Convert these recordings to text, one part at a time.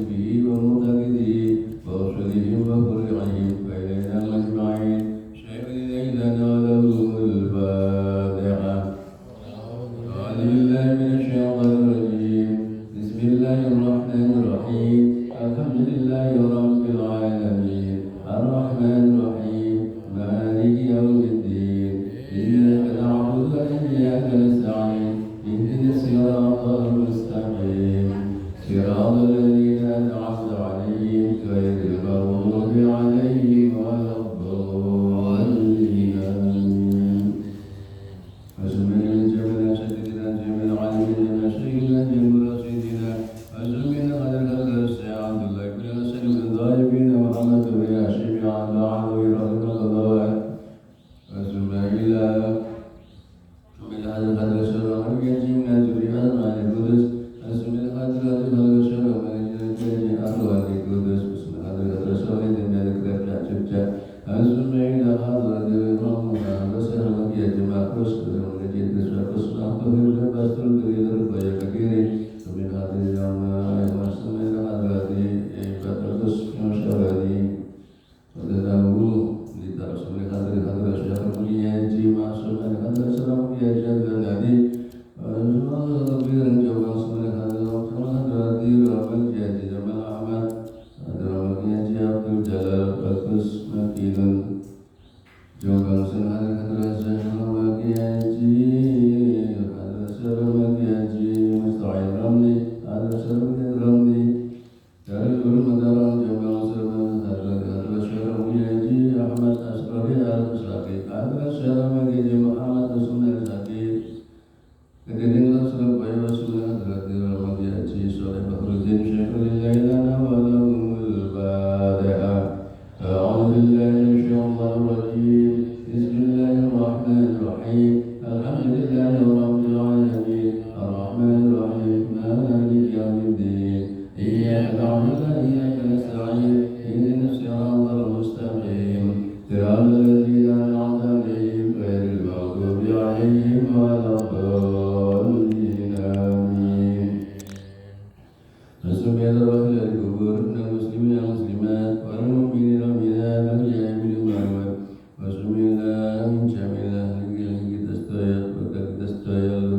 به ومعتقده ورسلهم وفرعهم فإلينا مجمعين شهد إلينا ولهم الفاتحة. أعوذ بالله من الشيطان الرجيم. بسم الله الرحمن الرحيم. الحمد لله رب العالمين الرحمن الرحيم مالك يوم الدين إياك نعبد وإياك نستعين اهدنا الصراط المستقيم صراط الذين أنعمت عليهم غير المغضوب عليهم ولا الضالين آمين. فسمعنا الجبل سيدنا جبل علمنا ما سيدنا جبل سيدنا فسمعنا قدر خلق الساعة عبد الله بن حسن بن ضايبين محمد بن هاشم عن بعض ويرد القضاء فسمعنا من هذا القدر سر من يجينا زريعا مع القدس فسمعنا قدر خلق سر من يجينا أرواح القدس فسمعنا قدر سر من الكتاب جبجا فسمعنا حضرة الإمام بسر من يجمع قصر من يجينا قصر أخبر بسر الدليل الرباية كثير من هذه اليوم وسمعنا حضرة بطرس مشاري ودناو لترس من حضرة شهر من يجي معصوم من حضرة سلام يجد الذي وسمعنا جواب سمعنا حضرة رمل يجي جمال أحمد حضرة من يجي عبد الجلال بطرس مكين جواب سمعنا حضرة سلام يجي حضرة سلام يجي مستعين رملي حضرة سلام رملي dari dulu madaran jabal serban hadrat syarah yaji Ahmad Asrari al-Saqi hadrat syarah yaji Muhammad Rasul al-Saqi kedending Surabaya Rasul hadrat Rahmat Yaji Saleh Bakruddin Syekhul Lailana wa lahumul Fatihah. A'udzu billahi minasyaitonir rajim. Bismillahirrahmanirrahim. Alhamdulillahi rabbil alamin arrahmanir rahim maliki yaumiddin. إياك نعبد وإياك نستعين اهدنا الصراط المستقيم صراط الذين أنعمت عليهم غير المغضوب عليهم ولا الضالين آمين. فسبحان الله الكبر من المسلمين والمسلمات والمؤمنين والمؤمنات والرجال بالمعروف وسبحان الله من جميع أهل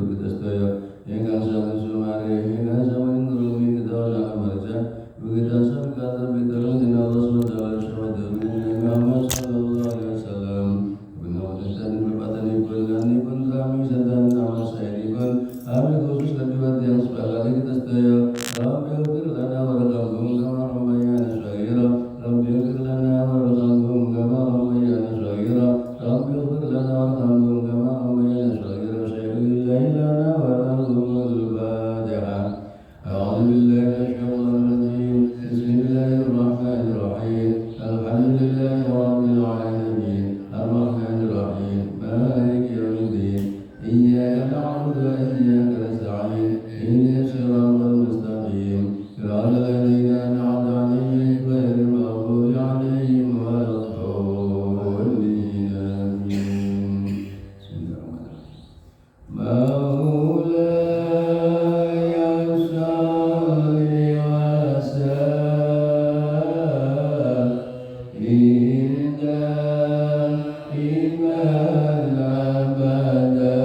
kita setaya yang kasar sumari yang kasar menerumi kita dalam baca begitu asal kata berterus di Allah SWT Muhammad sallallahu alaihi wasallam benar dan berpatan ibn kami sedang nama saya ibn kami khusus lebih buat yang sebagai kita setaya Rabbi ighfir lana warhamhum kama rabbayana shaghira Rabbi ighfir lana warhamhum kama rabbayana shaghira Rabbi ighfir lana warhamhum kama rabbayana shaghira syaikhul lailana wa lahumul Fatihah. أعوذ بالله من الشيطان الرجيم. بسم الله الرحمن الرحيم. الحمد لله رب العالمين الرحمن الرحيم مالك يوم الدين إياك نعبد وإياك نستعين اهدنا الصراط المستقيم صراط الذين أنعمت عليهم غير المغضوب عليهم ولا الضالين آمين. بسم الله الرحمن الرحيم. مولاي صل وسلم دائما أبدا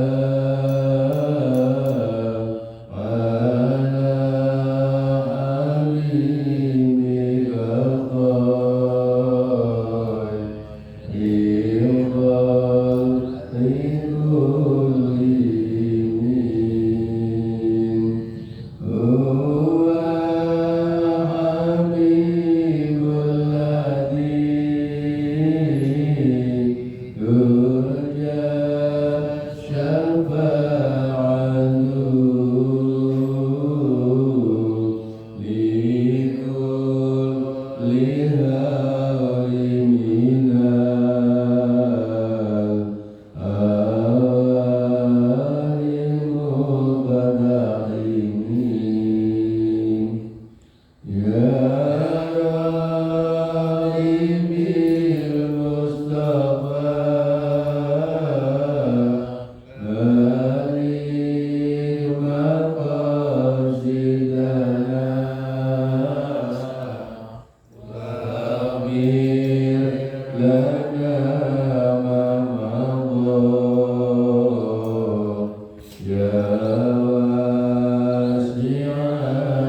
واسع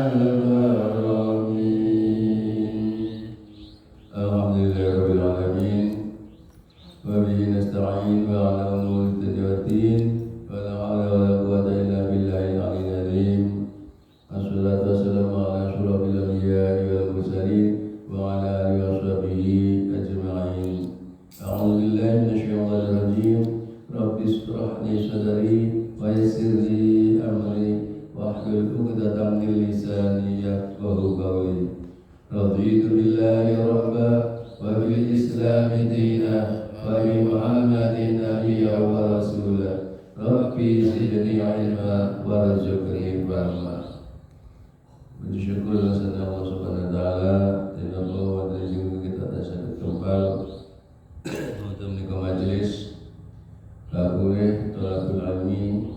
الكرم الحمد لله رب العالمين وبه نستعين وعلى أمور الدنيا والدين ولا حول ولا قوة إلا بالله العلي العظيم الصلاة والسلام على أشرف الأنبياء والمرسلين وعلى آله وصحبه أجمعين أعوذ بالله من الشيطان الرجيم رب اشرح لي صدري ويسر لي أمري واحلل عقدة من لساني يفقهوا قولي رضيت بالله ربا وبالإسلام دينا وبمحمد نبيا ورسولا ربي زدني علما وارزقني فهما. Bersyukur kepada Allah Subhanahu wa taala dengan bahwa dari kita dasar kembal untuk menikah majelis kabuleh tolakul ilmi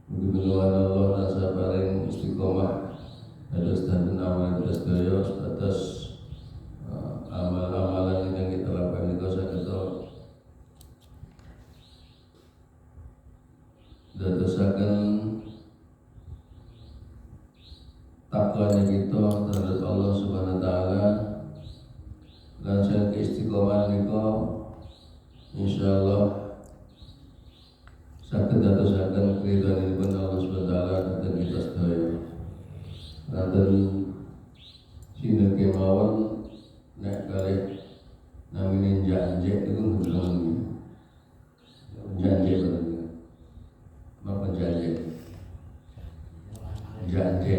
mugi-mugi Allah rasa paling istiqomah atas dan amal atas daya atas amalan-amalan yang kita lakukan itu saged dadosaken takwanya kita terhadap Allah Subhanahu wa taala dan saya keistiqomahan niku insyaallah saged dadosaken ridhonipun Allah Subhanahu wa taala dhateng kita sedaya. Nanten sinten mawon nek kalih namine janji niku belum janji bener. Apa janji? Janji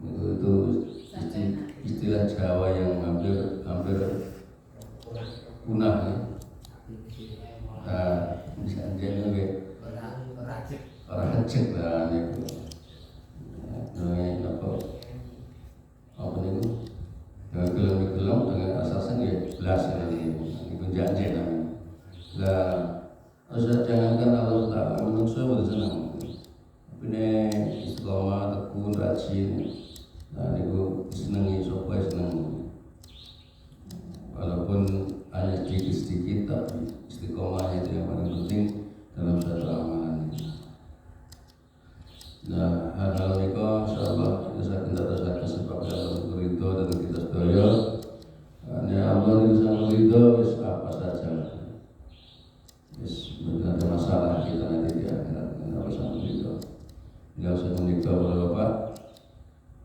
itu istilah Jawa yang hampir punah ya. Janji itu orang cek lah itu. Apa itu? Dengan gelong-gelong dengan asasan ya belas ini janji namanya. Lah jangankan Allah Ta'ala manusia sudah senang. Ini istiqomah, tekun, rajin. Nah, itu senangi, sopai senang. Walaupun hanya sedikit-sedikit, tapi istiqomah itu yang paling penting dalam satu amalan ini. Nah, hal-hal ini insyaallah kita akan dapat sebab dalam ridho dan kita sedaya. Ini Allah bisa ridho apa saja. Tidak ada masalah kita nanti di akhirat. Tidak usah menikah. Tidak usah menikah oleh Bapak.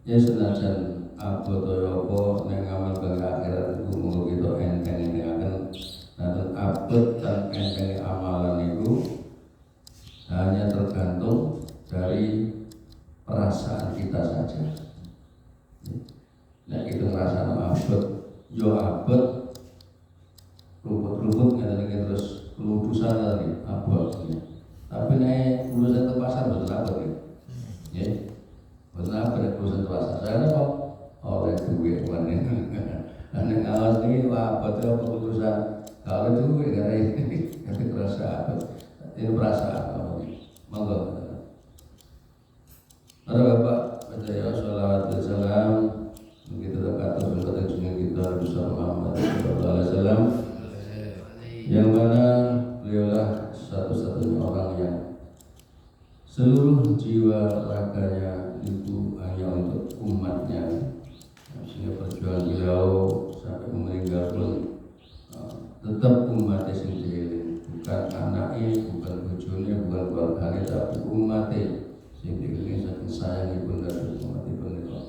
Ya senajan aku atau apa yang ngamal bagi akhirat itu mungkin kita enteng ini akan nanti abad dan enteng amalan itu hanya tergantung dari perasaan kita saja. Nah kita merasa abad, yo abad, rumput-rumput nggak terus lulusan tadi abad. Tapi nih lulusan ke pasar betul abad ya. Betul abad lulusan ke pasar. Saya kok oleh duit mana? Anda ngawas ini abad itu apa lulusan? Kalau duit karena ini tapi terasa abad. Ini perasaan apa nih? Monggo. Para Bapak, percaya salawat dan salam kita dekat kepada junjungan kita Rasulullah Muhammad sallallahu alaihi wasallam yang mana beliaulah satu-satunya orang yang seluruh jiwa raganya itu hanya untuk umatnya. Sehingga perjuangan beliau sampai meninggal pun tetap umatnya sendiri, bukan anaknya, bukan bojone, bukan keluarganya, tapi umatnya sendiri. Saking sayangnya pun dari umatnya pun itu.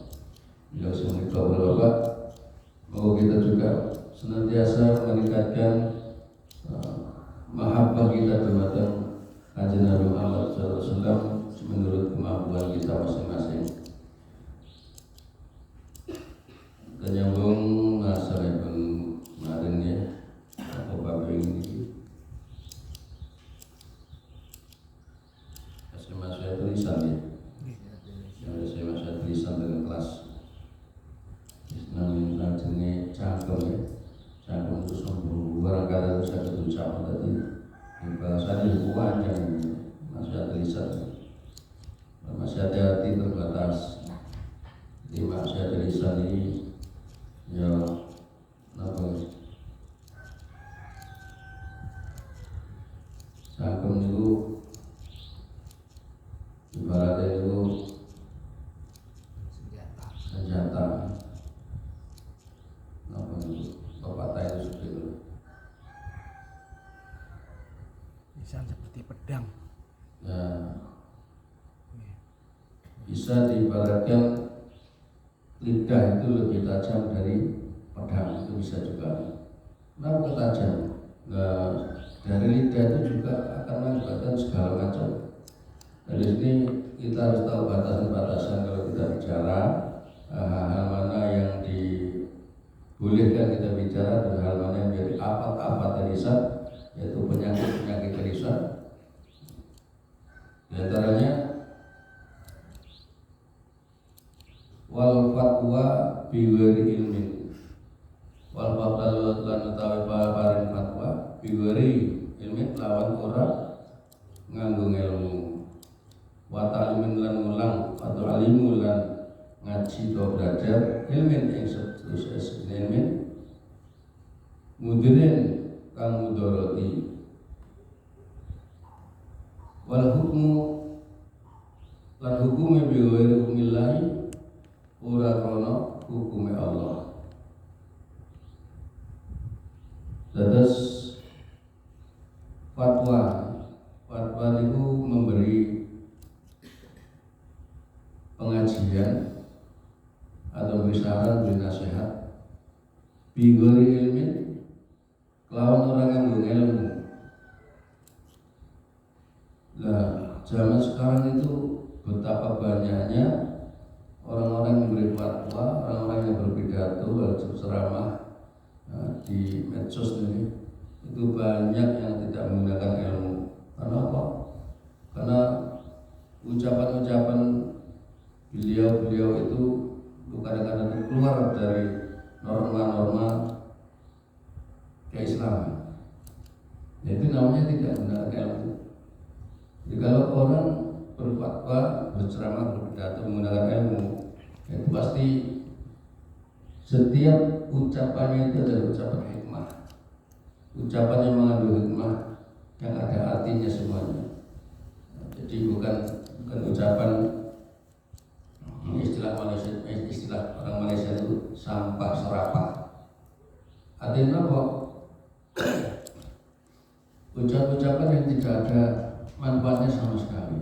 Beliau semenikah Bapak, mau kita juga senantiasa meningkatkan mahabbah kita kepada Kanjeng Nabi Muhammad SAW menurut kemampuan kita masing-masing. Dan nyambung masalah kemarin ya, apa bapak ini saya tulisan ya, saya tulisan dengan kelas. Namanya jenis cangkem ya, cangkem itu sombong. Barangkali itu saya ucapkan tadi. Bahasa itu panjang ini, masih tulisan, masih hati-hati terbatas. Jadi masih tulisan ini, ya, apa? Cangkem itu ibaratnya itu senjata apa itu pepatah itu seperti itu. Lisan seperti pedang. Ya, bisa diibaratkan lidah itu lebih tajam dari pedang, itu bisa juga. Kenapa tajam? Nah, dari lidah itu juga akan mengakibatkan segala macam. Dari sini kita harus tahu batasan-batasan kalau kita bicara, hal mana yang dibolehkan kita bicara dan hal mana yang menjadi afat-afat lisan, yaitu penyakit-penyakit lisan. Di antaranya wal fatwa biwari ilmin, wal fatwa lan utawi paring fatwa biwari ilmin lawan ora nganggo ilmu, wa ta'limin lan mulang atau alimu lan ngaji atau belajar ilmin yang seterusnya ilmin mudirin kang mudoroti, wal hukmu lan hukume biwari hukumillahi ora krono hukume Allah. Terus fatwa itu memberi pengajian atau memberi saran, memberi nasihat bigori ilmin kelawan orang yang berilmu. Nah, zaman sekarang itu betapa banyaknya orang-orang yang beri fatwa, orang-orang yang berpidato atau ceramah di medsos ini, itu banyak yang tidak menggunakan ilmu. Karena apa? Karena ucapan-ucapan beliau itu kadang-kadang keluar dari norma-norma keislaman. Itu namanya tidak menggunakan ilmu. Jadi kalau orang berfatwa, berceramah, berpidato menggunakan ilmu, itu pasti setiap ucapannya itu adalah ucapan hikmah, ucapan yang mengandung hikmah, yang ada artinya semuanya. Jadi bukan ucapan istilah orang Malaysia itu sampah serapah. Artinya apa? Ucapan-ucapan yang tidak ada manfaatnya sama sekali.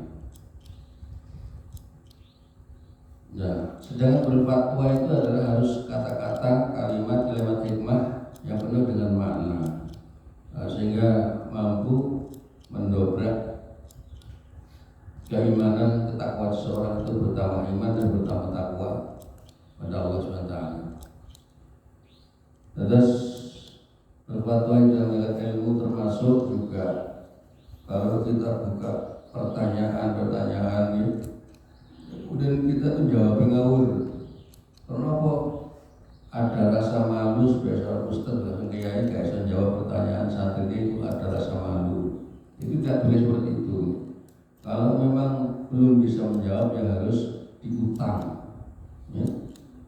Nah, sedangkan berfatwa itu adalah harus kata-kata, kalimat hikmah yang penuh dengan makna, sehingga mampu mendobrak keimanan, ketakwaan seseorang itu bertambah iman dan bertambah takwa pada Allah SWT. Terus berfatwa yang dalam ilmu termasuk juga kalau kita buka pertanyaan ini, kemudian kita tuh jawab ngawur. Kenapa? Ada rasa malu sebagai seorang ustaz atau kiai gak bisa jawab pertanyaan santri itu, ada rasa malu. Itu tidak boleh seperti itu. Kalau memang belum bisa menjawab ya harus diutang. Ya.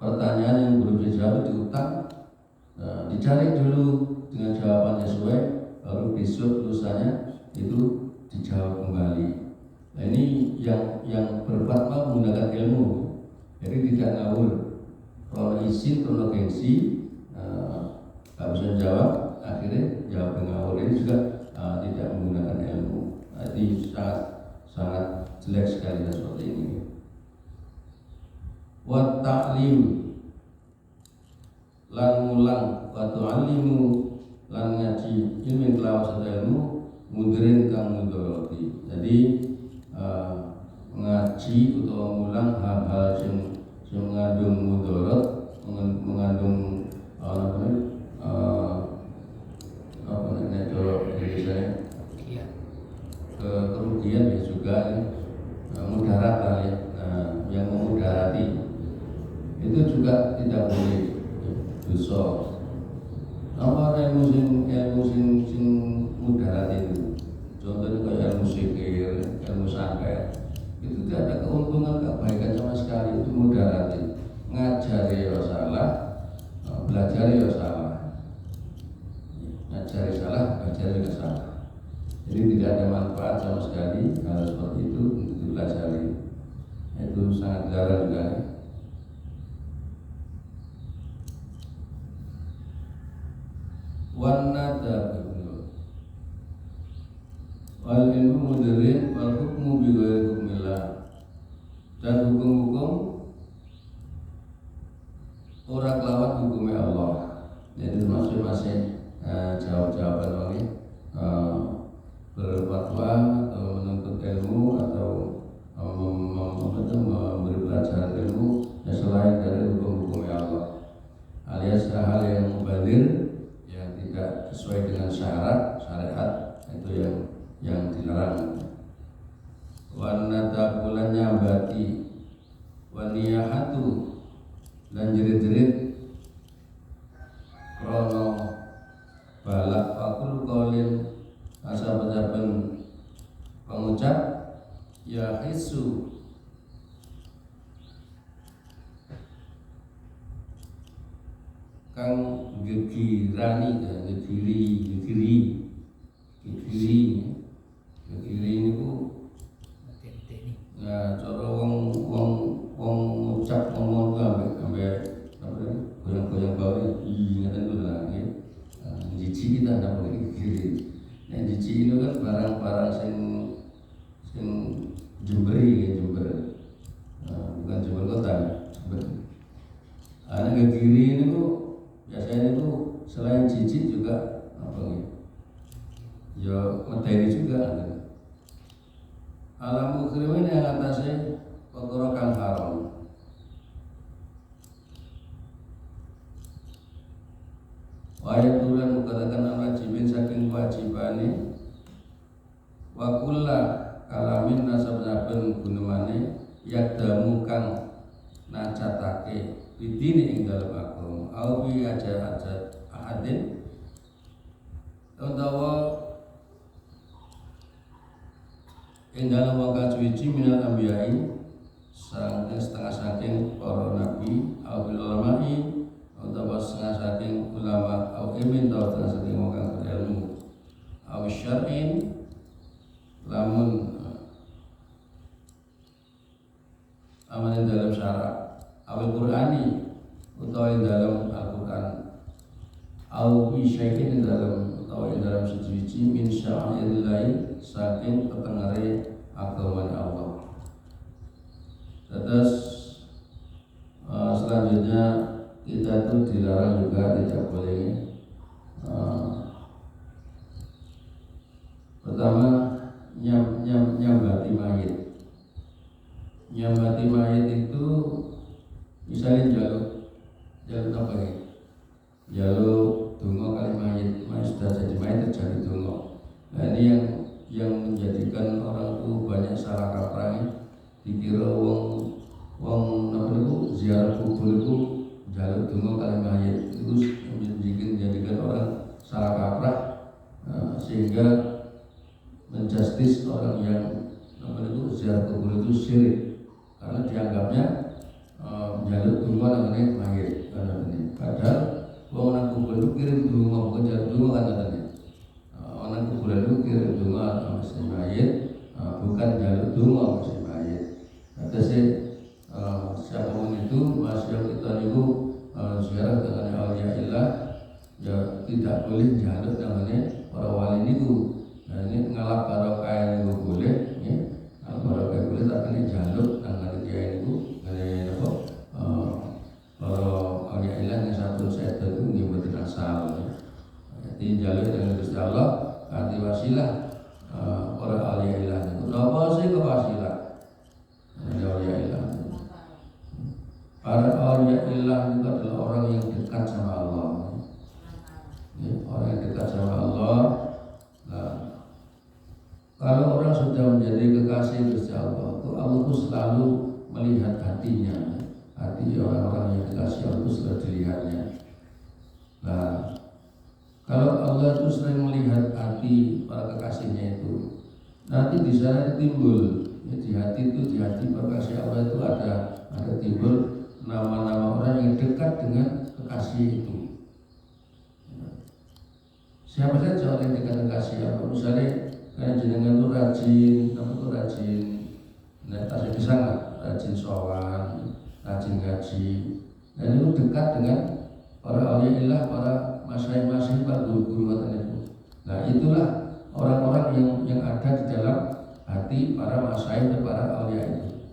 Pertanyaan yang belum dijawab diutang, dicari dulu dengan jawabannya sesuai, baru besok lusanya itu dijawab kembali. Nah, ini yang berfatwa menggunakan ilmu, jadi tidak ngawur. Kalau izin, kalau gengsi, nggak bisa jawab, akhirnya jawab ngawur. Ini juga tidak menggunakan ilmu. Nah, ini sangat jelek sekali seperti ini. Wa ta'lim lan mulang, wa tu'allimu lan ngaji ilmu kelawan satu ilmu mudirin kang mudoroti. Jadi ngaji atau mulang hal-hal yang mengandung mudorot, mengandung kerugian ya juga mudarat ya, yang memudarati itu juga tidak boleh dosa. Apa ilmu sing mudarat itu? Contohnya kayak ilmu sihir, ilmu santet, itu tidak ada keuntungan, kebaikan sama sekali. Itu mudarat. Ngajari ya salah, belajar ya salah. sangat jarang juga. Wanada wal ilmu mudarin wal hukmu bi ghairi hukmillah, dan hukum-hukum ora kelawan hukumnya Allah. Jadi masing-masing jawab-jawaban ini berfatwa atau menuntut ilmu atau memberi pelajaran ilmu yang selain dari hukum-hukumnya Allah, alias hal yang mubadir yang tidak sesuai dengan syariat itu yang dilarang. Wanata bulan nyabati waniyahatu, dan jerit-jerit krono balak fakul qaulin asab-asaban pengucap ya hisu kang gegirani dan gegiri niku ya cara wong ngucap ngomong ambek goyang-goyang bawah ingatan itu lah ya. Jijik kita ndak boleh gegiri. Yang jijik itu kan barang-barang sing Jember. Bukan Jember kota, Jember. Anak gegiri ini tuh biasanya itu selain jijik juga apa ya? Ya materi juga. Alam mukrimin yang atasnya perkara kang haram. Ayat tulan mengatakan wajibin saking wajibane wa kulla kalamin nasab-naben gunemane yadamu kang najatake bidini ing dalem agama au bi ajat ahadin utawa ing dalem wong suci minal ambiyai setengah saking para nabi au bil ulama'i utawa setengah saking ulama au ilmin atau setengah saking wong kang berilmu au syar'in lamun amalin dalam syara' au Qur'ani utawa dalam Al-Qur'an au bi syai'in dalam utawa dalam suci min sya'airillah saking ketengere agama Allah. Terus selanjutnya kita tuh dilarang juga, tidak boleh pertama nyambati mayit. Nyambati mayit itu misalnya jaluk apa ya? Jaluk donga kali mayit sudah jadi mayit terjadi donga. Nah ini yang menjadikan orang tuh banyak salah kaprah, dikira wong apa itu ziarah kubur itu jaluk donga kali mayit itu menjadikan orang salah kaprah, sehingga menjustis orang yang apa itu ziarah kubur itu syirik karena dianggapnya jaluk donga namanya mayit karena ini. Padahal wong nang kubur itu kirim donga bukan jaluk donga kan katanya. Orang kuburan itu kirim donga masih mayit, bukan jaluk donga masih mayit. Kata siapapun itu masih kita itu ziarah dengan auliyaillah ya tidak boleh jaluk namanya para wali itu. Nah ini ngalap barokah itu boleh, ya. Barokah boleh tapi ini jaluk namanya dia itu dari apa? Para auliyaillah yang satu saya itu nggih asal. Jadi jaluk dengan Gusti Allah kanthi wasilah para auliyaillah itu. Napa sih kok wasilah? Ada auliyaillah. Para auliyaillah itu adalah orang yang dekat sama Allah. Ya, orang yang dekat sama Allah. Nah, kalau orang sudah menjadi kekasih Gusti Allah, itu Allah itu selalu melihat hatinya. Hati orang-orang yang dikasih Allah itu selalu dilihatnya. Nah, kalau Allah itu sering melihat hati para kekasihnya itu, nanti di sana timbul ya, di hati para kekasih Allah itu ada timbul nama-nama orang yang dekat dengan kekasih itu. Siapa saja orang yang dekat kekasih Allah, misalnya kayak jenengan itu rajin, apa itu rajin, nah tasbih pisang lah, rajin sholat, rajin ngaji, dan itu dekat dengan para auliaillah, para masyayikh, para guru-guru itu. Nah itulah orang-orang yang ada di dalam hati para masyayikh dan para aulia itu.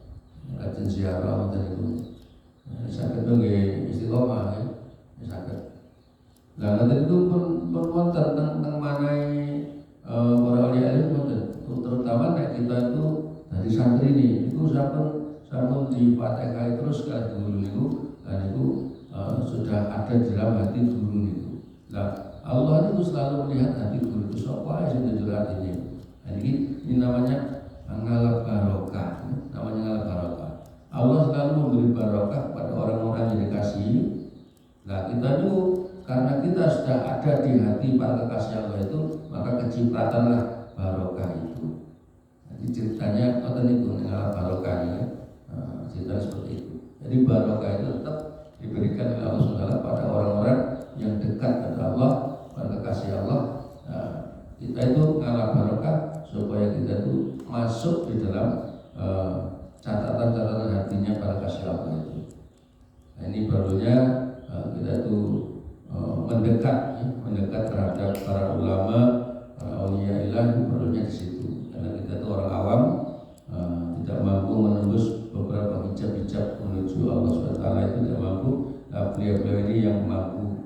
Rajin ziarah dan itu. Sakit dong istiqomah ya, sakit. Nah nanti itu pun tentang manai para aulia itu terutama kayak kita itu dari santri ini itu sampun di Fatihah terus ke guru itu, dan itu sudah ada di dalam hati guru itu. Nah Allah itu selalu melihat hati guru itu siapa yang jujur hatinya. Nah, ini namanya ngalap barokah, namanya ngalap barokah. Allah selalu memberi barokah pada orang-orang yang dikasihi. Nah kita itu karena kita sudah ada di hati para kekasih Allah itu, maka kecipratanlah barokah itu. Jadi ceritanya apa itu ngalap barokah ya, cerita seperti itu. Jadi barokah itu tetap diberikan oleh Allah SWT pada orang-orang yang dekat kepada Allah, para kekasih Allah. Nah, kita itu ngalah barokah supaya kita itu masuk di dalam catatan-catatan hatinya para kekasih Allah itu. Nah, ini barunya kita itu mendekat terhadap para ulama, para auliaillah itu perlunya di situ. Karena kita itu orang awam, tidak mampu menembus beberapa hijab-hijab menuju Allah SWT itu tidak mampu. Nah, beliau-beliau ini yang mampu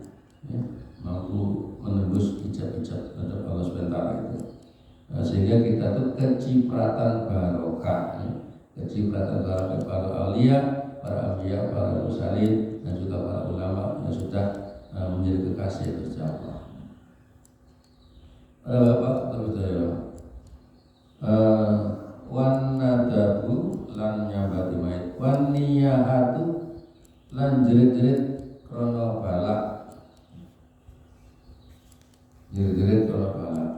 menembus hijab-hijab terhadap Allah SWT itu. Nah, sehingga kita tuh kecipratan barokah, kecipratan barokah para aulia, para anbiya, para mursalin, dan juga para ulama yang sudah menjadi kekasih Gusti Allah. Bapak terus saya. Wan nadabu lan nyambati mait, wan niyahatu lan jerit-jerit krono balak, jerit-jerit krono balak.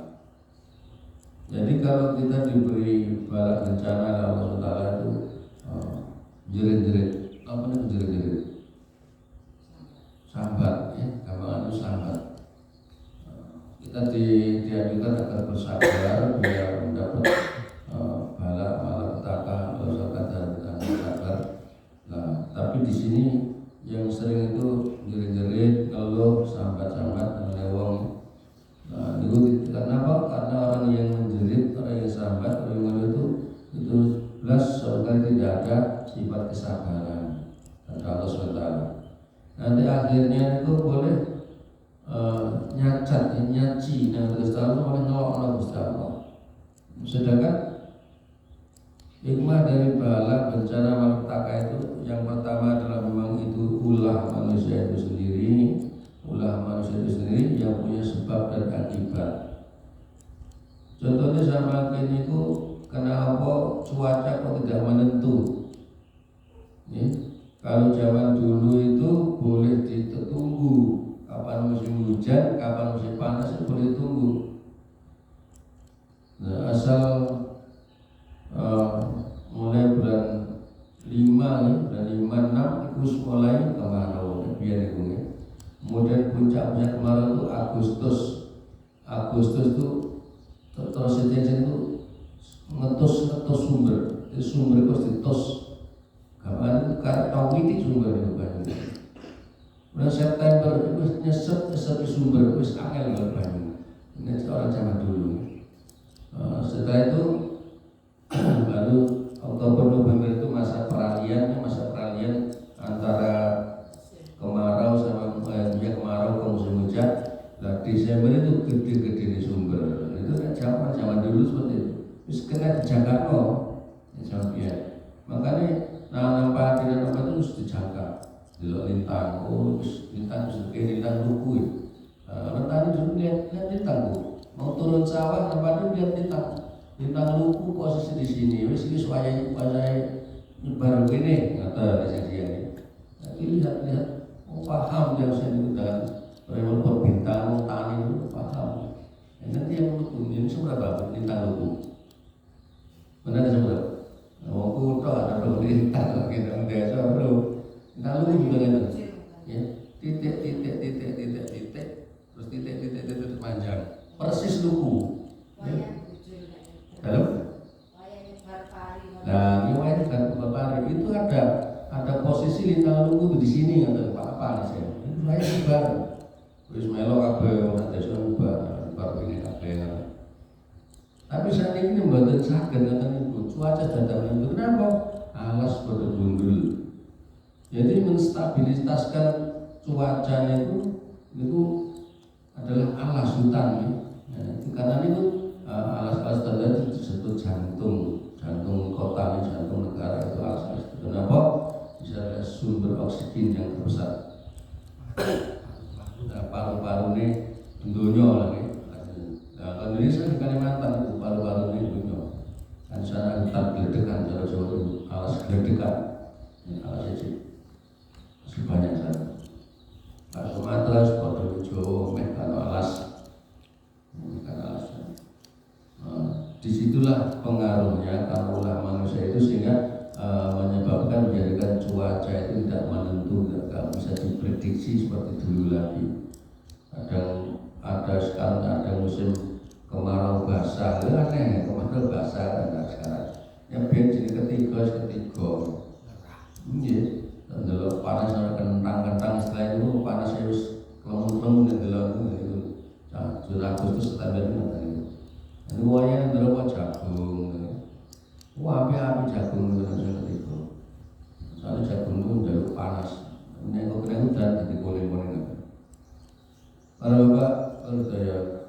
Jadi kalau kita diberi balak bencana Allah SWT itu jerit-jerit, apa itu jerit-jerit? Sambat ya, gampang itu sambat. Kita dianjurkan agar bersabar biar mendapat balak malapetaka losakan dan sabar. Nah, tapi di sini yang sering itu jerit-jerit, ngeluh, sambat-sambat, melewong. Nah, itu kenapa? Karena orang yang menjerit, orang yang sambat, orang yang ngeluh itu jelas sebenarnya tidak ada sifat kesabaran dari Allah SWT. Nanti akhirnya itu boleh nyaci, dan Gusti Allah boleh ngelok Gusti Allah. Sedangkan hikmah dari bala bencana malapetaka itu yang pertama adalah memang itu ulah manusia itu sendiri yang punya sebab dan akibat. Contohnya sama ini itu kenapa cuaca kok tidak menentu ya? Kalau zaman dulu itu boleh ditunggu kapan musim hujan, kapan musim panas itu boleh tunggu. Nah, asal mulai bulan 5 bulan 5, 6 itu mulai kemarau biar itu ya. Kemudian puncaknya kemarau itu Agustus itu terus itu ngetus sumber itu ditos kapan tahu ini sumber itu kan. Bulan September itu nyesep sumber itu angel banget. Ini orang zaman dulu. Setelah itu baru Oktober November itu masa peralihan antara kemarau sama kemarau ke musim hujan. Nah, Desember itu gede-gede di sumber. Itu kan zaman dulu seperti itu. Terus kena dijaga ya. Makanya nampak itu harus dijaga. Delok lintang, lintang luku. Orang tadi lihat lintang mau turun sawah tempatnya lihat lintang luku posisi di sini. Wes iki supaya nyebar ini kata dia. Nanti lihat paham yang saya dan kalau bintang tani itu paham. Nanti yang luku ini seberapa lintang luku? Benar seberapa? Aku tahu ada lintang kita desa bro. Lalu juga gitu, ya titik terus titik panjang, persis luku. Kalau nah, ini kan berpari itu cilik tahun itu di sini nggak apa-apa sih. Saya sebar, terus melo kabeh orang desa sebar ini kabeh. Tapi saat ini mboten saged ngoten niku. Cuaca dadak itu kenapa? Alas pada gundul. Jadi menstabilitaskan cuacanya itu adalah alas hutan ya. Itu karena itu alas-alas tadi itu disebut jantung kota, jantung negara itu alas-alas itu. Kenapa? Bisa ada sumber oksigen yang terbesar. Nah, paru-paru ini dunia lah nih. Nah, Indonesia di Kalimantan itu paru-paru ini dunia. Kan sana hutan geledekan, cara Jawa itu alas geledekan, alas itu masih banyak sana. Pak Sumatera, Sumatera Jawa, Medan alas. Disitulah pengaruhnya karulah manusia itu sehingga menyebabkan menjadikan cuaca itu tidak menentu, tidak bisa diprediksi seperti dulu lagi. Sekarang ada musim kemarau basah, aneh kemarau basah kan sekarang. Yang biar jadi ketiga. Iya, kalau panas ada kentang setelah itu panasnya harus kelemun dan dalam itu. Sudah Agustus standar itu. Ini wayang dulu jagung. Api jagung itu. Soalnya jagung itu udah panas. Ini kok kena hujan jadi boleh-boleh. Para bapak, kalau saya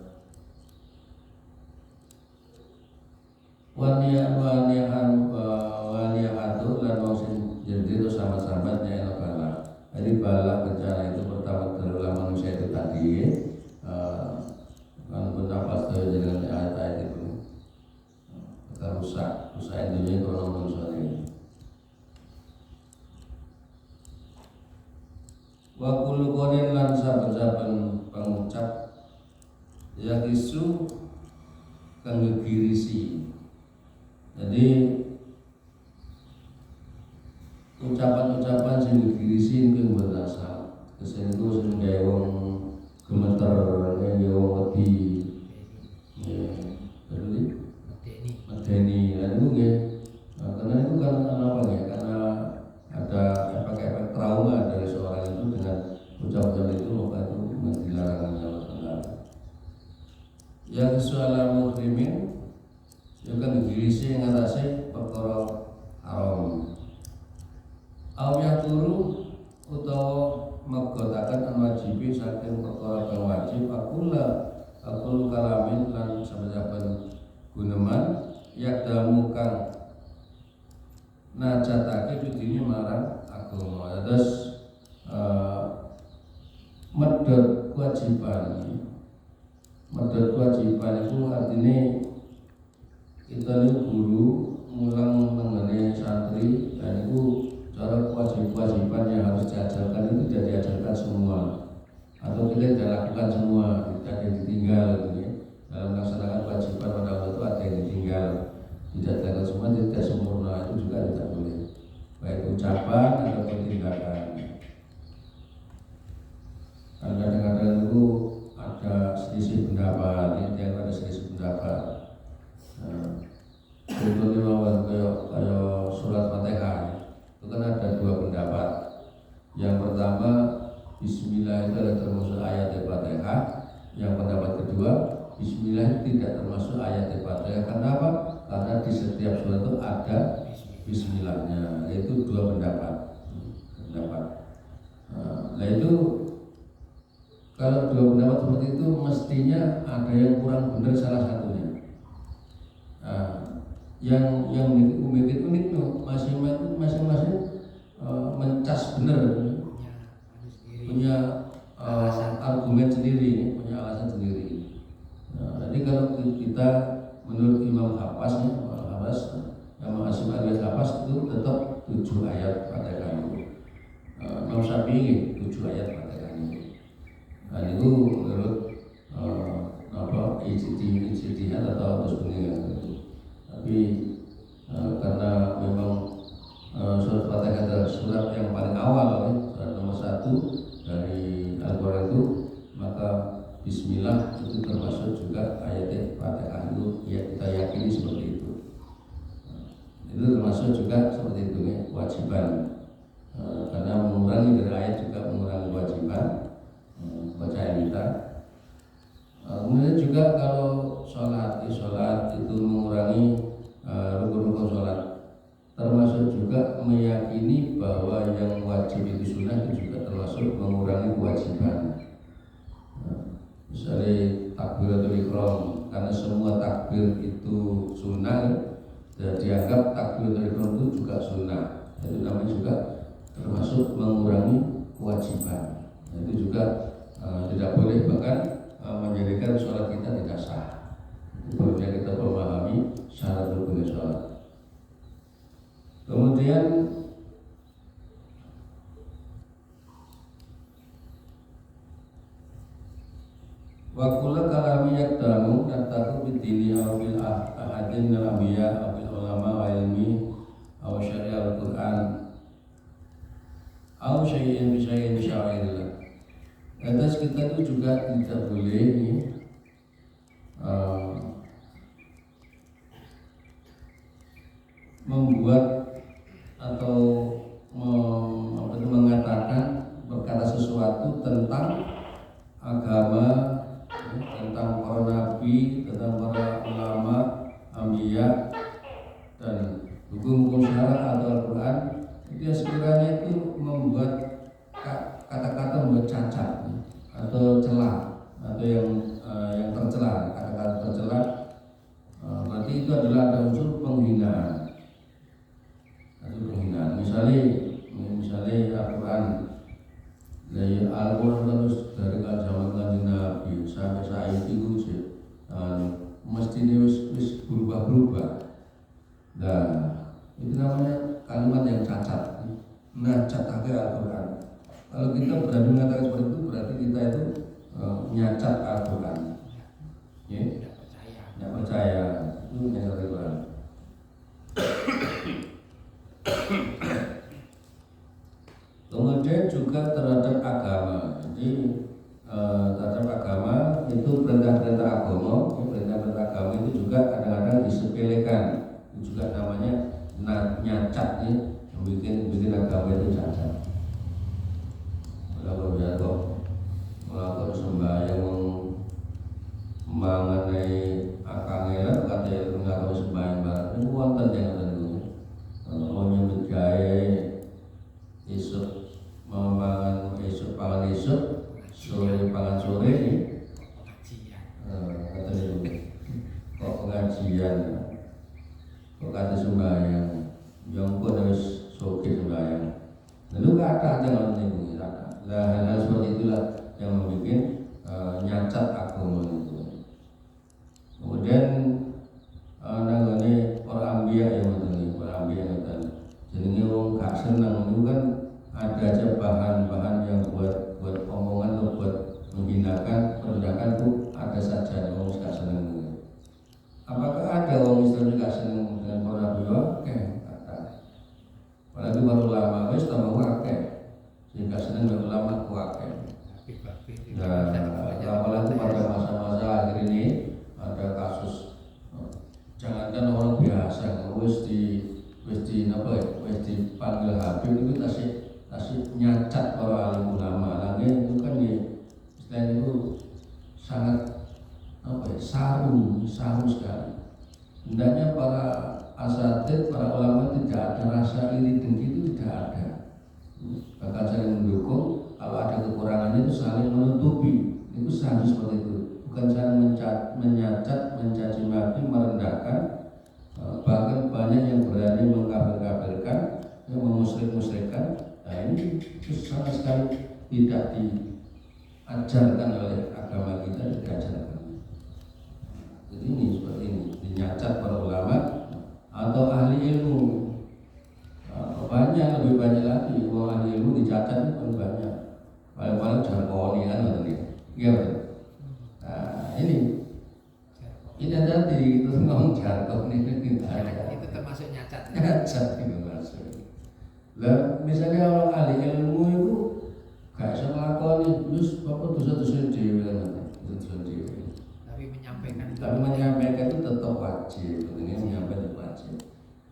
waniyahatu lan wong jadi itu sama-samanya enak bala. Jadi bala bencana itu pertama terulah manusia itu tadi. Kan pendapat saya dengan ayat-ayat itu kita rusak dunia itu orang manusia ini. Wa kullu qawlin lan saben-saben pengucap ya isu kang ngegirisi. Jadi ucapan-ucapan sing ngegirisi niku mboten asal. Kesene itu sing gawe wong gemeter, gawe wong wedi. Ya, jadi medeni lan itu nggih. Karena itu kan apa ya? Karena ada efek-efek trauma dari seorang itu dengan ucapan itu maka itu dilarang Allah Taala. Yang soal muhrimin ya kan dirisi ngatasi perkara haram. Awiyah turu utawa megotakan an wajibi saking perkara kang wajib aku kalamin lan saben-saben guneman yakdamu kang najatake bidine marang agama. Terus medhot kewajiban itu artinya kita ini guru mulang mengenai santri dan itu cara kewajiban yang harus diajarkan itu tidak diajarkan semua atau kita tidak lakukan semua, tidak ada yang ditinggal gitu ya. Dalam melaksanakan kewajiban pada waktu itu ada yang ditinggal, tidak dilakukan semua, tidak sempurna, itu juga tidak boleh baik ucapan atau tindakan. Kadang-kadang itu ada selisih pendapat, yang ada selisih pendapat. Contohnya kayak surat Fatihah itu kan ada dua pendapat. Yang pertama Bismillah itu adalah termasuk ayat Fatihah. Yang pendapat kedua Bismillah tidak termasuk ayat Fatihah. Kenapa? Karena di setiap surat itu ada Bismillahnya. Itu dua pendapat. Nah itu kalau dua pendapat seperti itu mestinya ada yang kurang benar salah satunya. Yang unik masing-masing mencas benar, punya argumen sendiri, punya alasan sendiri. Jadi kalau kita menurut Imam Hafas yang Hasyim alias Hafas itu tetap 7 ayat Fatihah itu. Imam Syafi'i 7 ayat Fatihah itu. Dan itu menurut ijtihad atau terus penilaian. Tapi karena memang surat Fatihah adalah surat yang paling awal, surat nomor 1 dari Al-Quran itu, maka Bismillah itu termasuk juga ayat Fatihah itu ya kita yakini seperti itu. Itu termasuk juga seperti itu ya, kewajiban. Karena termasuk juga meyakini bahwa yang wajib itu sunnah itu juga termasuk mengurangi kewajiban. Misalnya takbiratul ihram, karena semua takbir itu sunnah, dan dianggap takbiratul ihram itu juga sunnah, itu namanya juga termasuk mengurangi kewajiban. Itu juga tidak boleh, bahkan menjadikan sholat kita tidak sah. Perlunya kita memahami syarat rukunnya sholat. Kemudian wa kullu kalami yaqdamu nataku bidini aw bil ahadin min al-anbiya aw bil ulama wa ilmi aw syari'al Qur'an aw syai'in bi syai'illah. Atas kita itu juga tidak boleh membuat atau mengatakan, berkata sesuatu tentang agama, tentang para nabi, tentang para ulama, anbiya, dan hukum-hukum syara atau Al-Quran, itu sekiranya itu membuat kata-kata membuat cacat atau celah atau yang tercela, kata-kata tercela, berarti itu adalah ada unsur penghinaan. Misalnya Al-Quran, Al-Quran terus dari zaman kanjeng Nabi sampai saat itu mesti wis berubah-berubah. Nah, itu namanya kalimat yang cacat. Nah, catatnya Al-Quran. Kalau kita berani mengatakan seperti itu, berarti kita itu nyacat Al-Quran. Ya? Tidak percaya. Itu nyacat Al-Quran. Kemudian juga terhadap agama. Jadi terhadap agama itu perintah-perintah agama itu juga kadang-kadang disepelekan. Itu juga namanya nyacat nih, bikin agama itu cacat. Kalau melakukan sembahyang mengenai akangnya kata yang melakukan sembahyang barang itu wonten yang tentu menyebut gaya isuk mangan isuk pangan isuk sore pangan sore kata itu kok pengajian kok kata sembahyang yang pun harus soke sembahyang lalu kata jangan menimbulkan kata. Nah, hal-hal seperti itulah yang membuat nyacat agama itu. Kemudian nangane para anbiya yang ngoten. Jenenge wong gak seneng itu kan ada aja bahan-bahan yang buat omongan atau buat menghinakan, merendahkan itu ada saja wong gak seneng. Apakah ada wong Islam juga seneng dengan para anbiya? Oke, kata. Apalagi para ulama wis tambah akeh. Sehingga senang dengan ulama kuakeh. Nah, apalagi pada masa-masa akhir ini ada kasus jangankan orang biasa, wis dipanggil Habib itu tasih nyacat para alim ulama. Lagi itu kan istilahnya itu sangat saru sekali. Hendaknya para asatid, para ulama tidak ada rasa iri dengki, itu tidak ada. Bahkan saling mendukung, kalau ada kekurangannya itu saling menutupi. Itu seharusnya seperti itu, bukan saling menyacat, mencaci maki, merendahkan. Bahkan banyak yang berani mengkafir-kafirkan, yang memusyrik-musyrikkan. Nah ini sama sekali tidak diajarkan oleh agama kita, diajarkan. Jadi ini seperti ini, dinyacat para ulama atau ahli ilmu. Banyak, lebih banyak lagi orang ahli ilmu dicatat itu paling banyak. Paling jargoni kan nanti. Iya betul. Nah ini tadi terus ngomong jargon ini tidak ada. Itu termasuk nyacat. Nyacat itu masuk. Lah misalnya orang ahli ilmu itu gak bisa ngelakoni, terus apa dosa-dosa dewi kan, dosa dewi. Tapi menyampaikan itu tetap wajib. Ini menyampaikan itu wajib.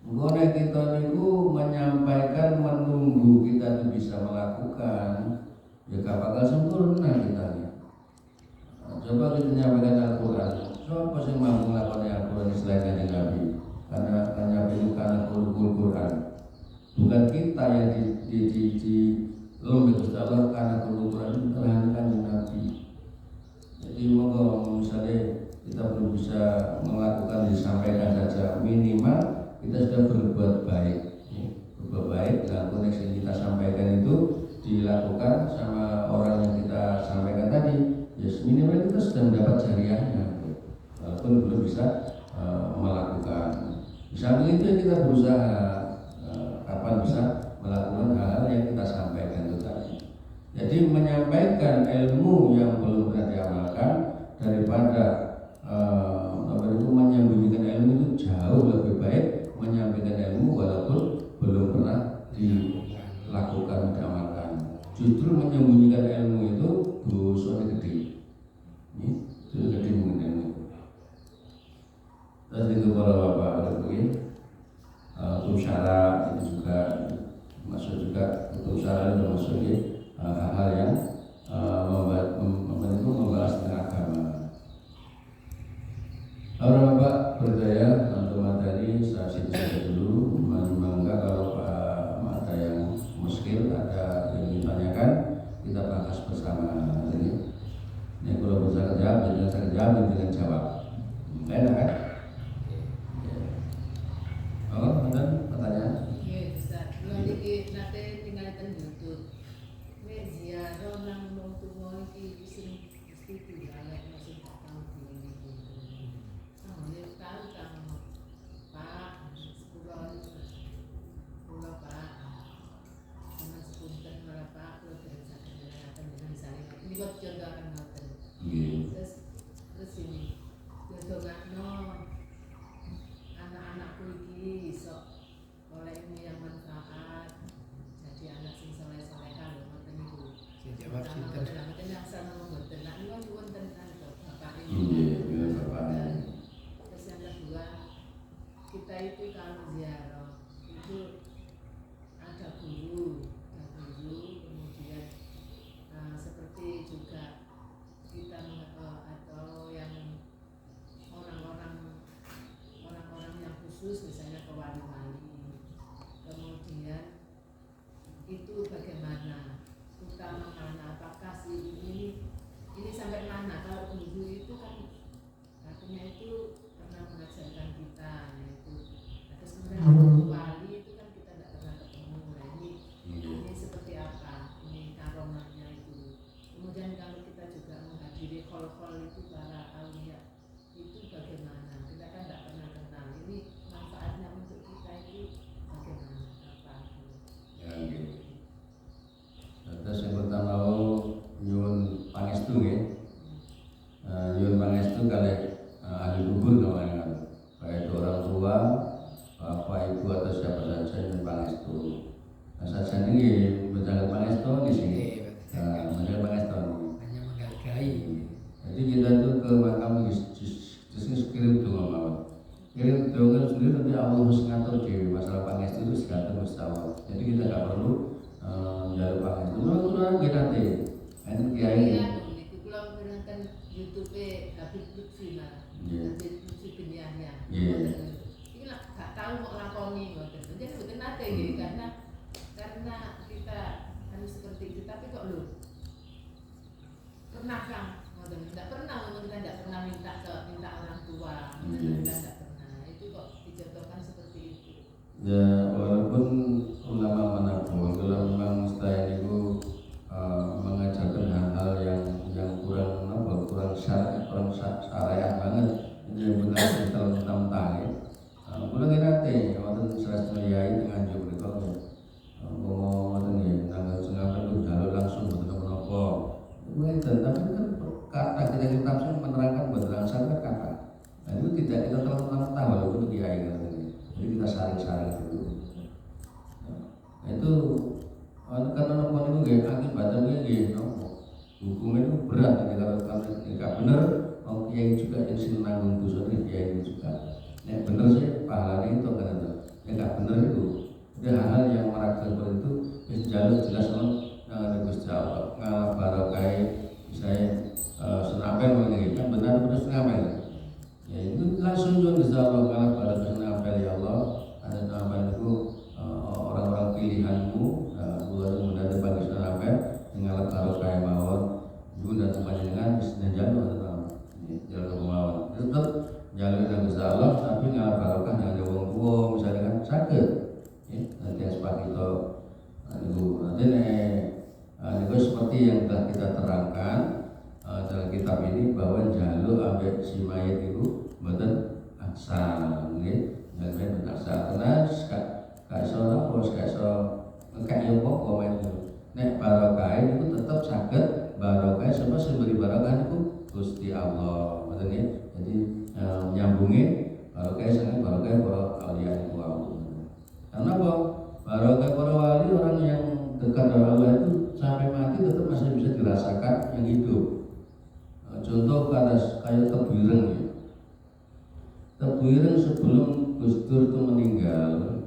Mengenai kita itu menyampaikan, menunggu kita itu bisa melakukan, ya gak bakal sempurna kita nih. Coba kita menyampaikan Al-Quran. Siapa sih mampu melakukan Al-Quran selain Nabi? Karena Nabi itu karena Quran. bukan kita yang di lembut Gusti Allah karena keluhuran terhadap Kanjeng Nabi. Jadi moga misalnya kita belum bisa melakukan disampaikan saja, minimal kita sudah berbuat baik. Berbuat baik dan koneksi yang kita sampaikan itu dilakukan sama orang yang kita sampaikan tadi. Ya minimal kita sudah mendapat jariahnya, walaupun belum bisa melakukan. Di samping itu kita berusaha kapan bisa melakukan hal-hal yang kita sampaikan itu tadi. Jadi menyampaikan ilmu yang belum pernah diamalkan daripada menyembunyikan ilmu itu jauh lebih baik menyampaikan ilmu walaupun belum pernah dilakukan diamalkan. Justru menyembunyikan ilmu itu dosanya gede. Itu gede mungkin ilmu. Terus itu para bapak hukum syara itu juga masuk juga hukum syara itu masuk di hal-hal yang membahas tentang agama. Orang bapak berdaya untuk materi saya situ dulu. Mangga kalau Pak ada yang muskil ada yang ditanyakan kita bahas bersama ini. Ini kalau bisa jawab, jangan saya jawab, jangan jawab. Enak kan? Oh, ada pertanyaan? Iya, Ustaz. Kalau iki nate tinggal ten YouTube. Nek ziarah nang wong tuwa iki sing mesti dialek sing tak tau dhewe iki. Sampe tahu kang Pak sepuluh Pak. Sama sepunten ora Pak, kula dereng saged ngaten misalnya. Ini kok contoh akan ngoten. Nggih. Terus ini dongakno anak-anakku iki iso oleh ilmu yang manfaat jadi anak sing saleh-salehan lho ngoten niku. Jawab sinten? Mboten yang sana mboten. Nek niku nyuwun tenan to Bapak Iya, Bapak. Terus yang kedua, kita itu kalau ziarah itu ada guru, kemudian seperti juga kita atau yang orang-orang yang khusus misalnya ke wali-wali, kemudian itu bagaimana utama mana apakah si ini sampai mana kalau guru itu kan katanya itu pernah mengajarkan kita yaitu terus kemudian wali itu kan kita tidak pernah ketemu. Nah ini seperti apa ini karomahnya itu. Kemudian kalau kita juga menghadiri khol-khol itu para aulia itu bagaimana, kita kan tidak pernah kenal, ini manfaatnya untuk kita itu bagaimana apa Ya, gitu. Terus yang pertama nyuwun pangestu nggih. Nyuwun pangestu kalih ahli kubur namanya. Baik itu orang tua, bapak, ibu atau siapa saja nyuwun pangestu. Nah, saja ini menjaga pangestu di sini. Menjaga pangestu. Hanya menghargai. Jadi kita itu ke makam terus kirim doa mawon. Kirim doa sendiri nanti Allah harus ngatur di masalah pangestu itu segantung mustawab. Jadi kita nggak perlu menjalur pangestu. Menurut kita nanti, ini kiai. itu kalau menonton YouTube Habib Lutfi lah, Iya. Habib Lutfi bin Yahya. Iya. Ini lah gak tahu mau lakoni ngoten. Jadi betul nate gitu karena kita harus seperti itu. Tapi kok lu pernah kan? Tidak pernah, kita tidak pernah minta orang tua, kita tidak pernah. Itu kok dicontohkan seperti itu. Ya walaupun ulama manapun kalau memang mustahil itu mengajarkan hal-hal yang kurang syariah banget, ini benar kita mentah-mentah ya. Kalau kita nanti waktu serasa melihat nganjuk mereka ngomong waktu ini tanggal sengaja itu jalur langsung betul menopo. Tapi kan kata kita tafsir menerangkan berdasarkan kan kata. Nah itu tidak kita terlalu mentah walaupun kiai kan. Jadi kita saring-saring dulu. Nah, itu karena nopo itu gak akibatnya gak nopo. Hukumnya itu berat kalau nggak benar, mau kiai juga yang sih menanggung dosa kiai juga. Yang benar sih pahalanya itu kan itu. Yang nggak benar itu. Jadi hal-hal yang meragukan seperti itu jalur jelas ada Gusti Allah ngabarakai misalnya senapel menginginkan benar senapel. Ya itu langsung juga Gusti Allah ngabarakai senapel ya Allah. Ada senapel itu orang-orang pilihanmu, bulan mendadak bagi sampai tinggal karo kaya mawon, ibu dan panjenengan bisnya jalur atau jalur mawon. Tetap jalur yang Gusti Allah, tapi nggak barokah yang ada wong tua misalnya kan sakit, nanti seperti itu, nanti itu seperti yang telah kita terangkan dalam kitab ini bahwa jalur ambil si mayat itu betul asal, jalur betul asal karena kayak seorang bos kayak yang komen itu, nek barokah itu tetap sakit barokah siapa sih beri barokah itu Gusti Allah, maksudnya jadi nyambungin barokah sangat barokah para aulia itu karena apa barokah para wali orang yang dekat dengan Allah itu sampai mati tetap masih bisa dirasakan yang hidup. Contoh kayak Tebuireng ya. Tebuireng sebelum Gus Dur itu meninggal,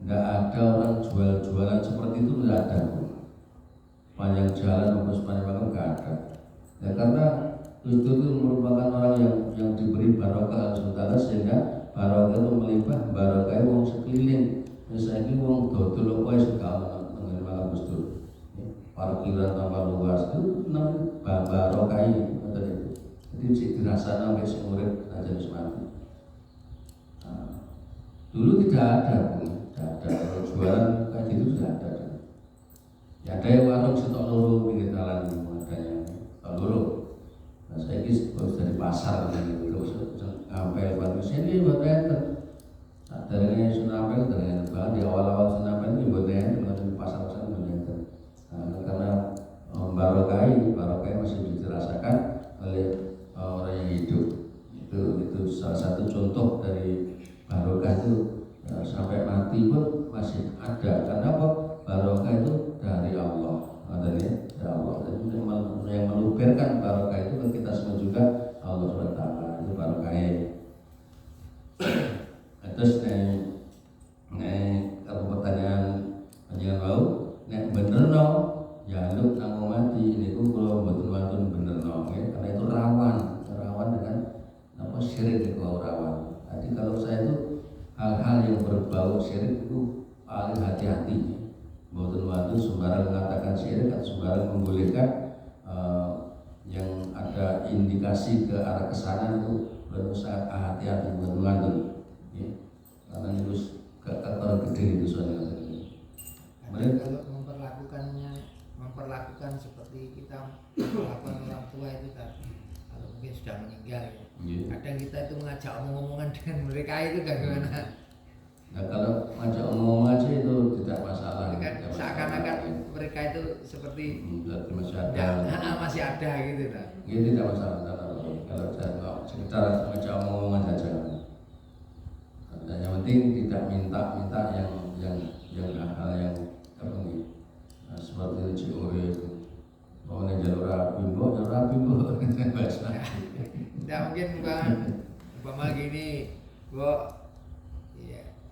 nggak ada orang jualan seperti itu, nggak ada. Panjang jalan maupun sepanjang malam nggak ada. Ya karena Gus Dur itu merupakan orang yang diberi barokah Allah sehingga barokah itu melimpah, barokah wong sekeliling. Misalnya wong dodol apa suka mengenal Gus Dur. Parkiran tambah luas itu namanya barokah ini. Jadi dirasa sampai seumur aja mati. Dulu tidak ada jualan kayak gitu sudah ada. Ya ada yang warung sitok loro pinggir jalan adanya loro. Nah saya ini harus dari pasar gitu terus sampai batu sini buat enten. Dari Sunampel dari di awal Sunampel ini buat enten dengan pasar enten. Karena barokah masih bisa dirasakan oleh orang yang hidup. Itu salah satu contoh dari barokah itu sampai mati pun masih ada. Karena apa? Barokah itu dari Allah, dari Allah. Jadi yang meluberkan barokah itu kan kita semua juga Allah SWT. Itu barokahnya. Terus kalau pertanyaan panjangan bau, bener no, jaluk nang mati ini kalau betul bener no, karena itu rawan dengan apa syirik itu rawan. Jadi kalau saya itu hal-hal yang berbau syirik itu paling hati-hati. Betul sembarang mengatakan syirik atau sembarang membolehkan yang ada indikasi ke arah kesana itu berusaha hati-hati betul. Karena itu kekal gede itu soalnya. Kalau memperlakukan seperti kita memperlakukan orang tua itu tadi, kalau mungkin sudah meninggal ya. Kadang kita itu mengajak omong-omongan dengan mereka itu bagaimana? Nah kalau ngajak omongan sih itu tidak masalah. Kan seakan-akan mereka itu seperti masih ada gitu kan? Ini tidak masalah. Kalau sekitar ngajak omongan saja. Dan yang penting tidak minta yang hal yang apa nih seperti COE itu mau jalur bimbo bahasa. Tidak mungkin bang, umpama gini, gua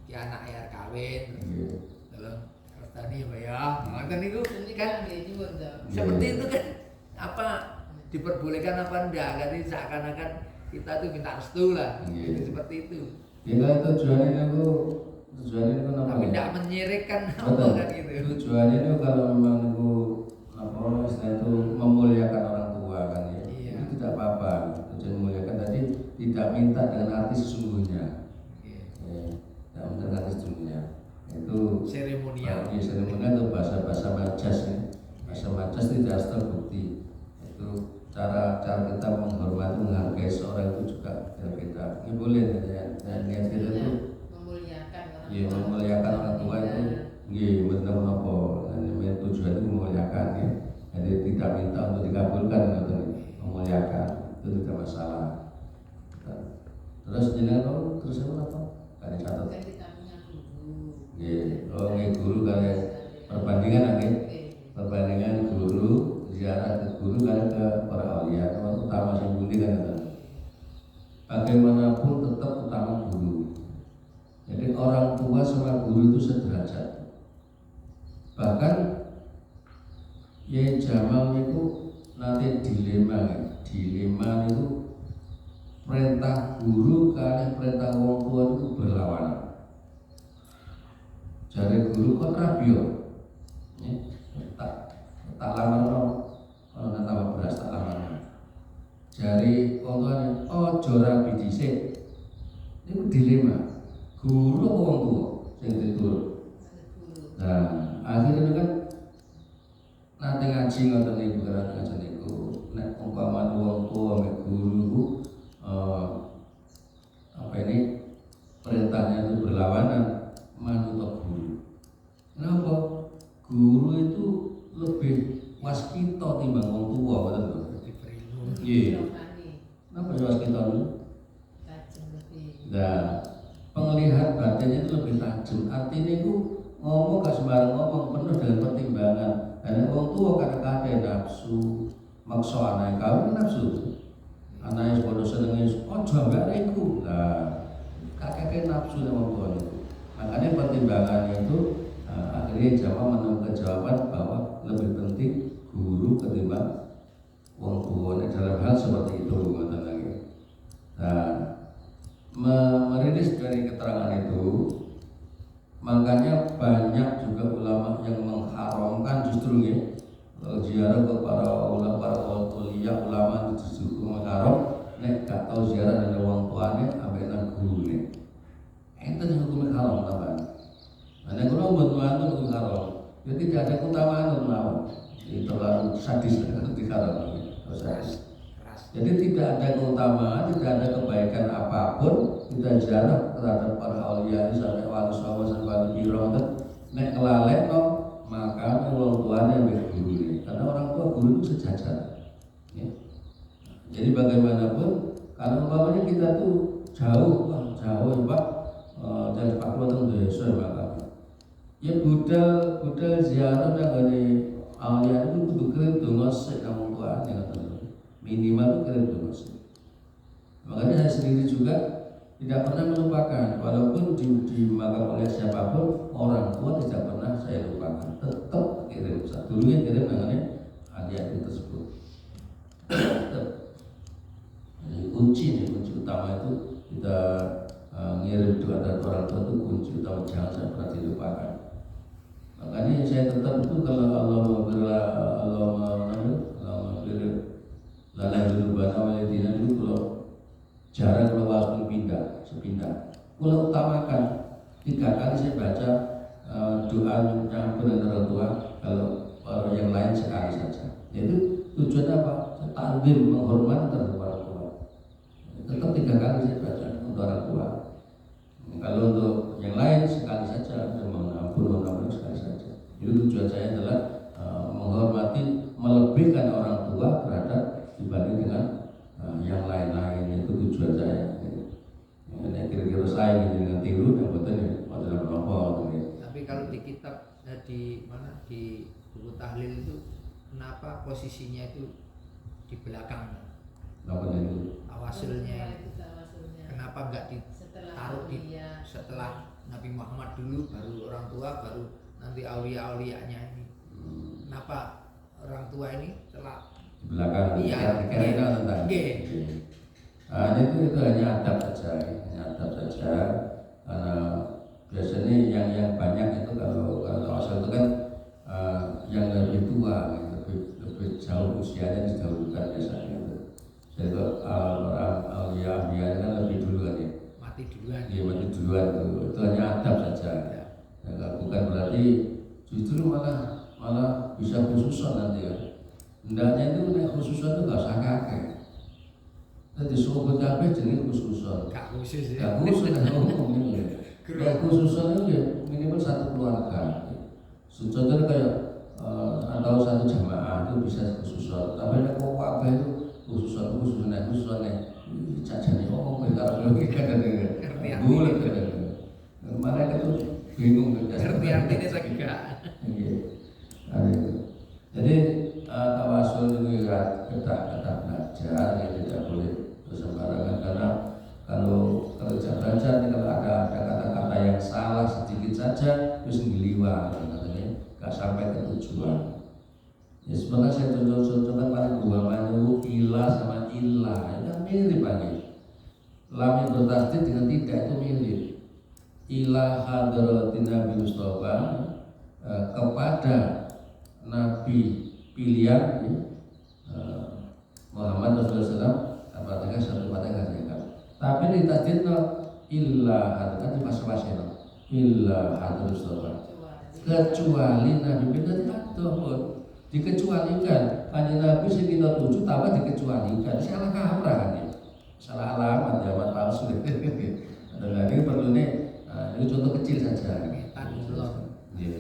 ya anak ya kawin, tolong tadi apa ya, kan itu kan seperti itu kan apa diperbolehkan apa enggak? Jadi seakan-akan kita tuh minta restu lah, seperti itu. Kita tujuannya itu apa? Tapi tidak menyirikkan apa kan gitu. Tujuannya itu kalau memang itu apa istilah itu memuliakan orang tua kan ya. Itu tidak apa-apa. Tujuan memuliakan tadi tidak minta dengan arti sesungguhnya. Tidak minta dengan arti sesungguhnya. Itu seremonial. Seremonial itu bahasa majas ya. Bahasa majas itu tidak terbukti. Itu cara kita menghormati menghargai seorang itu juga berbeda. Ini boleh ya. Dan niat kita itu memuliakan orang tua itu benar apa. Dan tujuan itu memuliakan ya. Jadi tidak minta untuk dikabulkan memuliakan itu tidak masalah. Terus jenengan terus apa? Kali catat. Guru kali perbandingan guru ziarah ke guru kali ke para aulia utama yang budi kan. Bagaimanapun tetap utama guru. Jadi orang tua sama guru itu sederajat. Bahkan ya Jamal itu nanti dilema itu perintah guru kali perintah orang tua itu berlawanan. dari guru kon rabio. Tak lamar ono tambah beras tak lamar. Jari wong tuane ojo rabi dhisik. Niku dilema. Guru apa wong tuwa sing diturut. Nah, akhirnya kan nanti ngaji ngoten niku kan ngaji niku nek umpama wong tuwa mek guru apa ini perintahnya itu berlawanan manut guru. Kenapa? Guru itu lebih waskita timbang wong tuwa ngoten lho. Nggih. Napa ya waskita niku? Tajam lebih. Nah, penglihat batinnya itu lebih tajam. Artinya itu ngomong gak sembarang ngomong, penuh dengan pertimbangan. Karena wong tua kadang-kadang nafsu, maksa anak kawin nafsu. Anaknya sebodoh senengnya, ojo ambek iku. Nah, kakek nafsu sama wong tua itu. Makanya pertimbangannya itu akhirnya Jawa menemukan jawaban bahwa lebih penting guru ketimbang wong tua dalam hal seperti itu. Nah, merilis dari keterangan itu, makanya banyak juga ulama yang mengharamkan justru ya ziarah kepada ulama para ulama itu justru mengharam nek gak tau ziarah dari wong tuane ambek nang gurune. Enten hukum haram tambahan. Nek kula mboten wonten hukum haram. Ya tidak ada keutamaan mawon. Itu terlalu sadis diharam. Jadi tidak ada keutamaan, tidak ada kebaikan apapun kita ziarah terhadap para aulia sampai wali songo sampai wali piro nek ngelalekno maka wong tuane ambek gurune. Karena orang tua guru itu sejajar. Ya. Jadi bagaimanapun kalau umpamanya kita tuh jauh Pak, dari Pak Kuateng desa maka ya budal ziarah yang dari aulia itu kudu kirim donga sik nang wong tuane ngoten. Minimal kirim donga sik. Makanya saya sendiri juga tidak pernah melupakan, walaupun di makam oleh siapapun, orang tua tidak pernah saya lupakan. Tetap kirim, dulunya kirim mengenai hadiah tersebut. Jadi kunci utama itu kita ngirim doa dari orang tua itu kunci utama, jangan sampai pernah dilupakan. Makanya saya tetap itu kalau Allah lalang dulu bana waladina dulu kalau jarang keluar sepindah. Kalau utamakan 3 kali saya baca doa menyampaikan dari orang tua, kalau orang yang lain sekali saja. Itu tujuan apa? Taklim, menghormati terhadap orang tua. Tetap 3 kali saya baca untuk orang tua. Kalau untuk yang lain sekali saja, mohon ampun sekali saja. Itu tujuan saya adalah menghormati, melebihkan orang tua terhadap dibanding dengan yang lain-lain. Itu tujuan saya. Ya, kira-kira saya dengan tiru yang betul ya, adalah apa? Tapi kalau di kitab di mana di buku tahlil itu kenapa posisinya itu di belakang? Apa itu? Tawasulnya itu. Kenapa enggak ditaruh setelah Nabi Muhammad dulu, baru orang tua, baru nanti aulia-aulianya ini? Kenapa orang tua ini telah belakang? Iya. Tentang. Itu hanya adab saja. Karena biasanya yang banyak itu kalau asal itu kan yang lebih tua, lebih jauh usianya didahulukan biasanya. Jadi orang aulia kan lebih duluan ya. Mati duluan. Iya, mati duluan itu hanya adab saja. Ya, bukan berarti justru malah bisa khususan nanti ya. Hendaknya itu khususan itu gak usah kakek. Jadi sobat kabeh jenenge khususan. Gak khusus ya. Gak khusus ngomong ini. Ya khususan itu ya minimal 1 keluarga. Contohnya kayak atau 1 jamaah itu bisa khususan. Tapi nek kok kabeh itu khususan jajane ngomong karo logika kan. Bulat kan. Mereka itu bingung kan. Ngerti artinya saya enggak. Jadi tawasul itu ya kata belajar yang tidak boleh bersembarangan, karena kalau belajar kalau ada kata-kata yang salah sedikit saja terus ngeliwat katanya nggak sampai ke tujuan. Ya sebenarnya saya contohkan pada dua manu ilah sama ilah itu mirip banget. Lam yang bertasdid dengan tidak itu mirip. ila hadratin Nabi Mustafa, kepada Nabi pilihan Muhammad Rasulullah SAW, Fatihah satu Fatihah saja. Tapi ditajidno illa hadrat pas-pasino illa hadrat Mustafa, kecuali Nabi kita tidak dikecualikan. Hanya Nabi sing kita tuju tambah dikecualikan. Salah kaprah kan ya, salah alamat ya, alamat palsu. Adalah ini perlu nih, ini contoh kecil saja. Ya.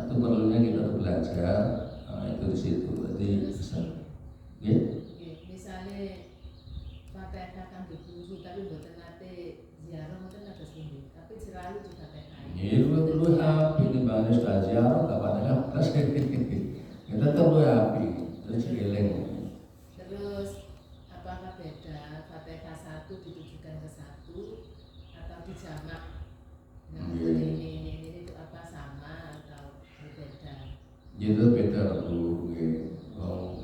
Itu perlunya kita tuh belajar, itu di situ. Jadi bisa. Ya. Misalnya Fatihah kan dipuji tapi bukan nate ziarah mungkin ada sini, tapi selalu juga Fatihah. Iya, perlu api di mana sudah ziarah, nggak Fatihah plus. Kita perlu api, terus geleng. Terus apakah beda Fatihah satu ditujukan ke satu atau dijamak? Nah, ini itu apa sama atau berbeda? Itu beda Bu.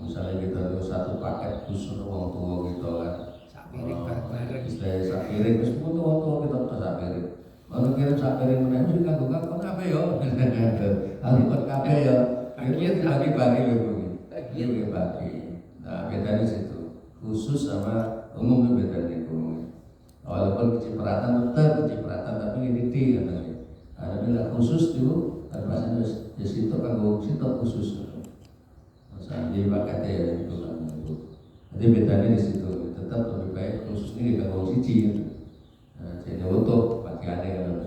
Misalnya kita tuh satu paket khusus uang tua gitu kan. Sapiring bareng-bareng. Istilah sapiring, terus pun tua kita tuh sapiring. Kalau kirim sapiring mana sih kan bukan kau apa yo? Aku buat kafe yo. Itu bagi-bagi Bu. Bagi-bagi. Nah bedanya situ. Khusus sama umum itu beda nih Bu. Walaupun kecipratan tetap kecipratan tapi ini katanya. Ada bila khusus itu bahasanya di situ kan situ khusus. Di paketnya ya itu kan. Jadi bedanya di situ. Tetap lebih baik khusus ini kita ngomong siji. Jadi utuh pakaiannya kan.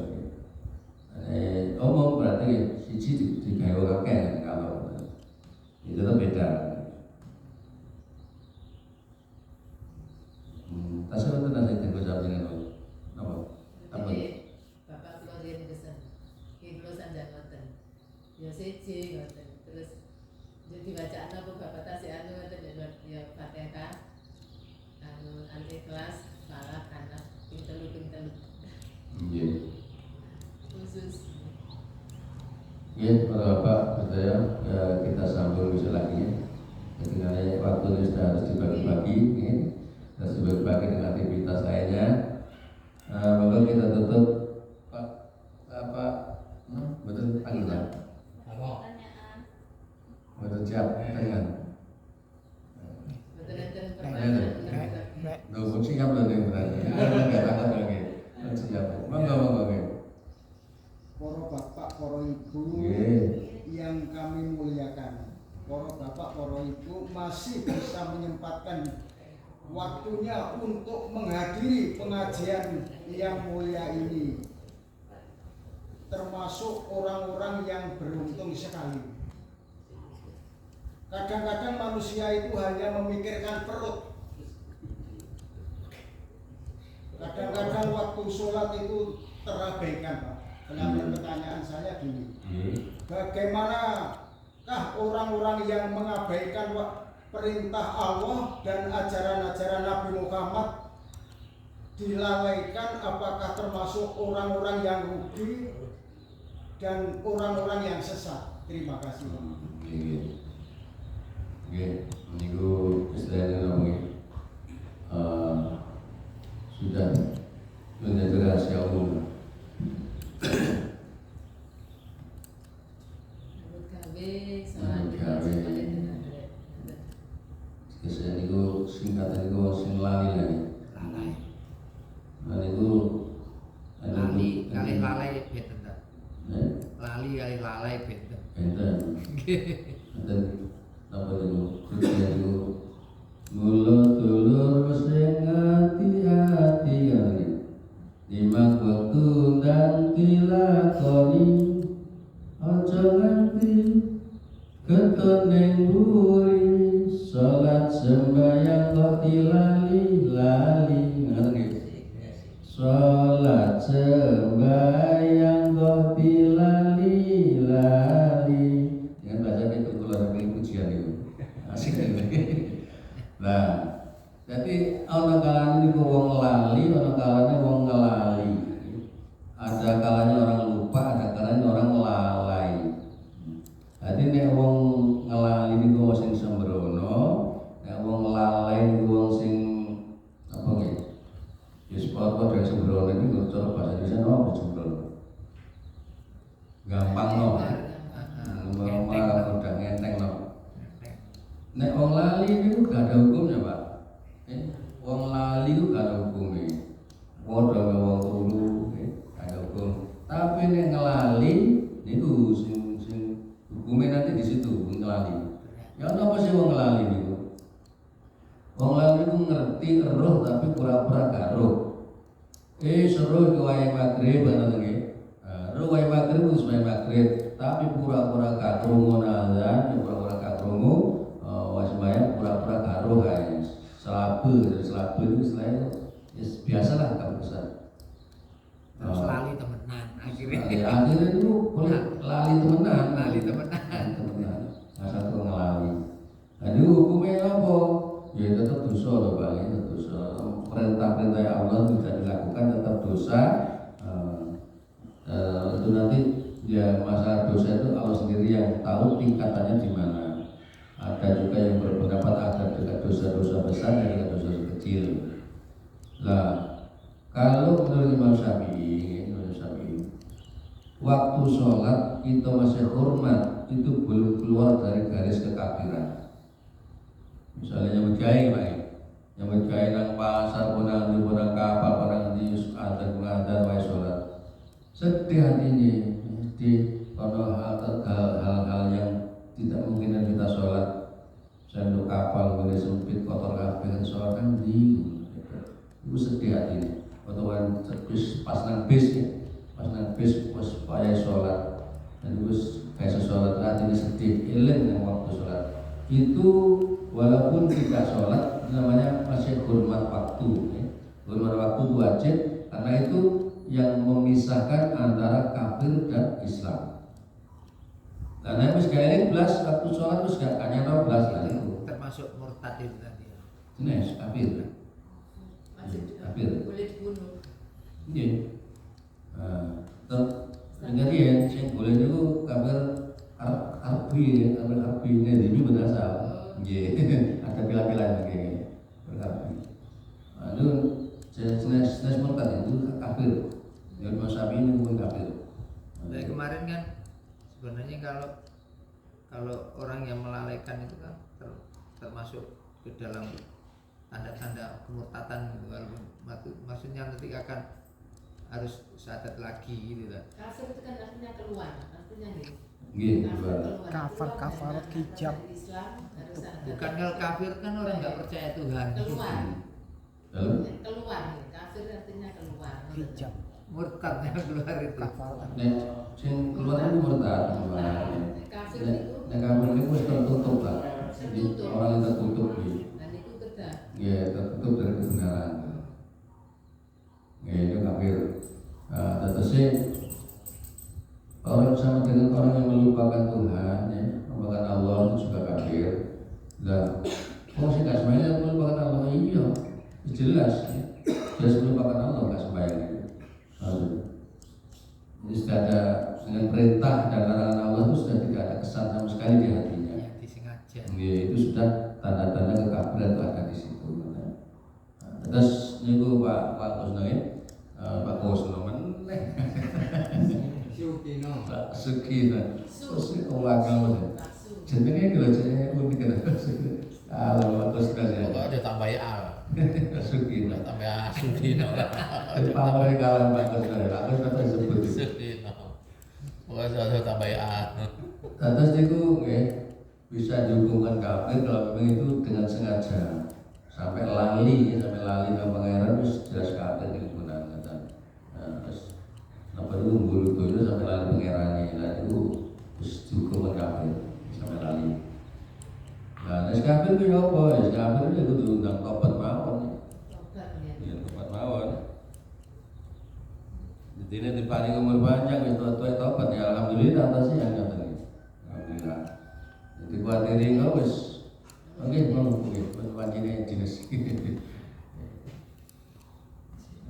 Omong berarti siji digawe orang kaya kalau itu tetap beda. Tasawuf itu nanti kita jawab dengan apa? Jadi bapak keluar dari pesan, kilo sanjang ngoten, ya siji ngoten, terus jadi bacaan apa bapak tasih anu ngoten ya Fatihah, anu Al-Ikhlas, Falaq, Anas, ping telu. Iya. Khusus. Ya, para bapak, saya kita sambung bisa lagi ya. Ketinggalan waktu ini sudah harus dibagi-bagi, ya. Harus dibagi-bagi dengan aktivitas lainnya. Maka kita tutup Pak, betul panggilan. Betul siap, tangan. Betul-betul Rek. Nunggu siap loh nih berarti. Enggak takut lagi. Siap. Monggo. Para bapak, para ibu yang kami muliakan, para bapak, para ibu masih bisa menyempatkan waktunya untuk menghadiri pengajian yang mulia ini, termasuk orang-orang yang beruntung sekali. Kadang-kadang manusia itu hanya memikirkan perut. Kadang-kadang waktu sholat itu terabaikan, Pak. Kenapa pertanyaan saya gini, bagaimanakah orang-orang yang mengabaikan perintah Allah dan ajaran-ajaran Nabi Muhammad dilalaikan, apakah termasuk orang-orang yang rugi dan orang-orang yang sesat? Terima kasih. Oke, minggu istilahnya namanya sudah menjadi rahasia umum. Biasanya itu singkatan itu sing lali lagi. Lali itu Lalai beten ta. Lali kali lalai beten. Benten. Dan apa itu? Kerja itu mulut dulur mesing hati-hati kali. Lima waktu dan dilakoni ojo nganti ketoneng buri salat sembahyang kok dilali ngerti. Salat sembahyang kok dilali dengan bahasa itu keluar dari pujian itu asik nah jadi ana kalane niku wong lali, ana kalane wong ngelali. Ada kalanya orang lupa, ada kalanya orang lalai. Jadi nek wong ngelali niku wong sing sembrono, nek wong lalai niku wong sing apa nggih? Ya padha sembrono iki cara bahasa Indonesia no sembrono. Gampang no. Malah udah ngenteng no. Nek wong lali niku gak ada hukumnya, Pak. Wong lali itu gak ada hukumnya. Padha wong turu, gak ada hukum. Tapi nek ngelali niku sing hukumnya nanti di situ ngelali. Ya apa sih wong ngelali niku? Wong lali niku ngerti eruh tapi pura-pura gak eruh. Seruh ke wayang maghrib ana nggih. Eruh wayang maghrib wis wayang maghrib, tapi pura-pura gak krungu azan, pura-pura gak krungu sembahyang pura-pura gak eruh kae. Selabu itu istilahnya biasalah gak besar. Terus lali temenan akhirnya. Akhirnya itu lali temenan. Nah, satu ngelali. Jadi hukumnya apa? Ya tetap dosa loh Pak, itu dosa. Perintah-perintah Allah tidak dilakukan tetap dosa. Itu nanti ya masalah dosa itu Allah sendiri yang tahu tingkatannya di mana. Ada juga yang berpendapat ada dekat dosa-dosa besar dan dekat dosa kecil. Nah, kalau menurut Imam Syafi'i, waktu sholat kita masih hormat itu belum keluar dari garis kekafiran. Misalnya yang berjaya Pak, yang berjaya nang pasar, nang di kapal, nang di ada wae sholat. Sedih hatinya, karena hal-hal yang tidak mungkin kita sholat. Sendok kapal boleh sempit kotor kabeh kan sholat kan di itu sedih hatinya. Potongan bis pas nang bis pas payah sholat dan terus kayak sholat hatinya sedih eling yang waktu sholat itu walaupun tidak sholat namanya masih hormat waktu hormat waktu itu wajib karena itu yang memisahkan antara kafir dan Islam. Karena wis gawe blas waktu sholat wis gak kanyana blas kan itu. Termasuk murtad itu tadi. Jenis kafir. Kafir. Boleh dibunuh. Iya. Jadi ya, sing boleh niku kafir arbi ini demi berasal. Nggih, ada pila-pila nggih. Berarti. Lalu jenis murtad itu kafir. Ya Syafi'i ini pun kafir. Dari kemarin kan sebenarnya kalau orang yang melalaikan itu kan termasuk ke dalam tanda-tanda kemurtatan gitu. Maksudnya nanti akan harus syahadat lagi gitu kan. Kafir itu kan artinya keluar, artinya nih. Nggih, kafir hijab. Bukan kalau kafir kan orang nggak percaya Tuhan. Keluar. Lalu Keluar, kafir artinya keluar. Hijab. Murtad yang keluar itu. nek sing keluar itu murtad. Kafir itu Nek kafir itu wis tertutup lah. Jadi orang yang tertutup dan itu kedah. ya tertutup dari kebenaran. Ya itu kafir. Tetesnya orang sama dengan orang yang melupakan Tuhan, ya, melupakan Allah itu juga kafir. Nah, kalau sih gak semuanya melupakan Allah iya, jelas, ya. Jelas melupakan Allah gak semuanya. Jadi sudah ada dengan perintah dan larangan Allah itu sudah tidak ada kesan sama sekali di hatinya. Yang disengaja. Ya, itu sudah tanda-tanda kekafiran itu ada di situ. Terus niku Pak Kusno Pak Kusno meneh. Pak Sukino. Suki jenenge lho jenenge unik kan. Pak Kusno ya. Kok ada tambah A. Sukino. Tambah A Sukino. Pamore kawan Pak Kusno. Pak Kusno disebut. Sukino. Pokoknya ada tambah A. Terus niku nggih bisa dihubungkan kafir kalau memang itu dengan sengaja. Sampai lali sama pangeran terus jelas kafir itu benar kata. Terus apa itu bulu itu sampai lali pangerannya, nah itu terus dihukum kafir sampai lali. Nah, kafir itu apa? Kafir itu diundang tobat mawon. Ya tobat mawon. Jadi ini diparing umur panjang itu tobat ya alhamdulillah atasnya yang katanya. Alhamdulillah. Jadi kuatir engko wis oke, pancene jenis.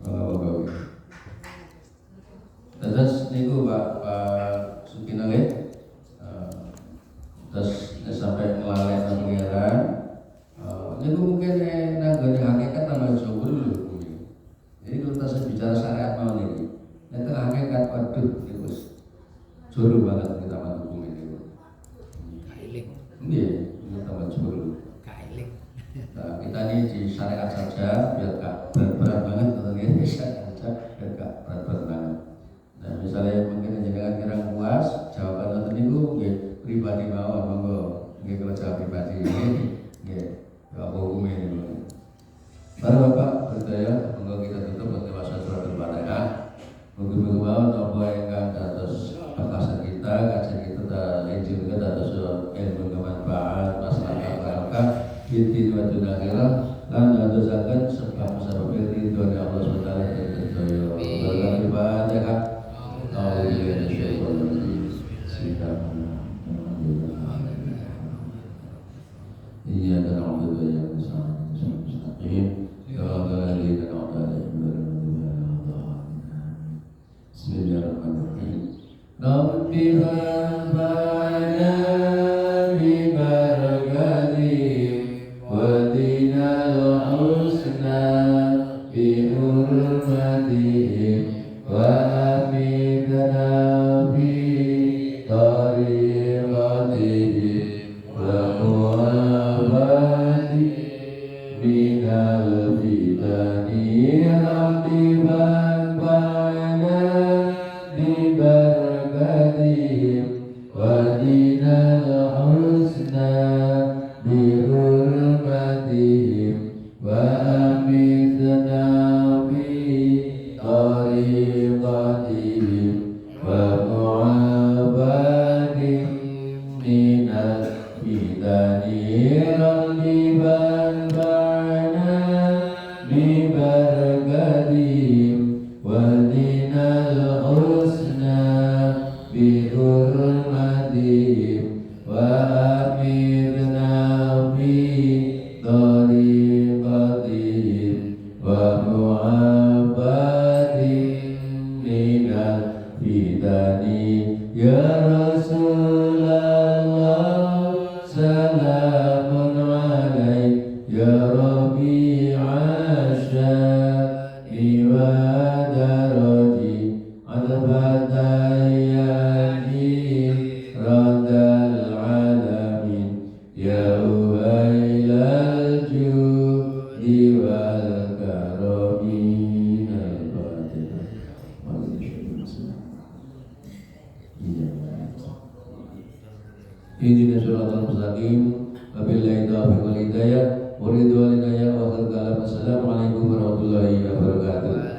Oh, terus niku Pak Sukino nggih. Terus sampai melalui pengiran. Niku mungkin nanggone hakikat tambah jauh dulu. Jadi kalau kita bicara nggih pribadi mawon monggo nggih kerja pribadi nggih apa hukum ini. Para Bapak percaya monggo kita tutup dengan maca surat Al-Fatihah. Mugi-mugi apa ingkang dados bakasan kita kajian kita injil kita dados ilmu bermanfaat maslahat barokah fid wa dunya akhirah lan dadosaken sebab ridho Allah Subhanahu wa taala sedaya. Al-Fatihah. Iya dan Allah yang mustaqim. Ya Allah lina Bismillahirrahmanirrahim. Rabbi anfa'na bima barakati wa dinal husna bi hurmatihi wa amidna bi tariqatihi wa mu'abadi minal fitani rabbi anfa'na bi barakatihim wa dinal husna bi hurmatihim wa amitna bi tariqatihim wa mu'abadi minal fitani rabbi anfa'na bi barakatihim wa dinal husna bi hurmatihim wa amitna bi tariqatihim wa mu'abadi minal fitani ya Rasulullah salamun alaik ya Rabi'a syari wa daraji al-fatayani radal alamin ya uwailal judi wal karamin Ihdina shiratal mustaqim wabillahi taufiq wal hidayah wa ridwanil wa akhir kalam. Assalamualaikum warahmatullahi wabarakatuh.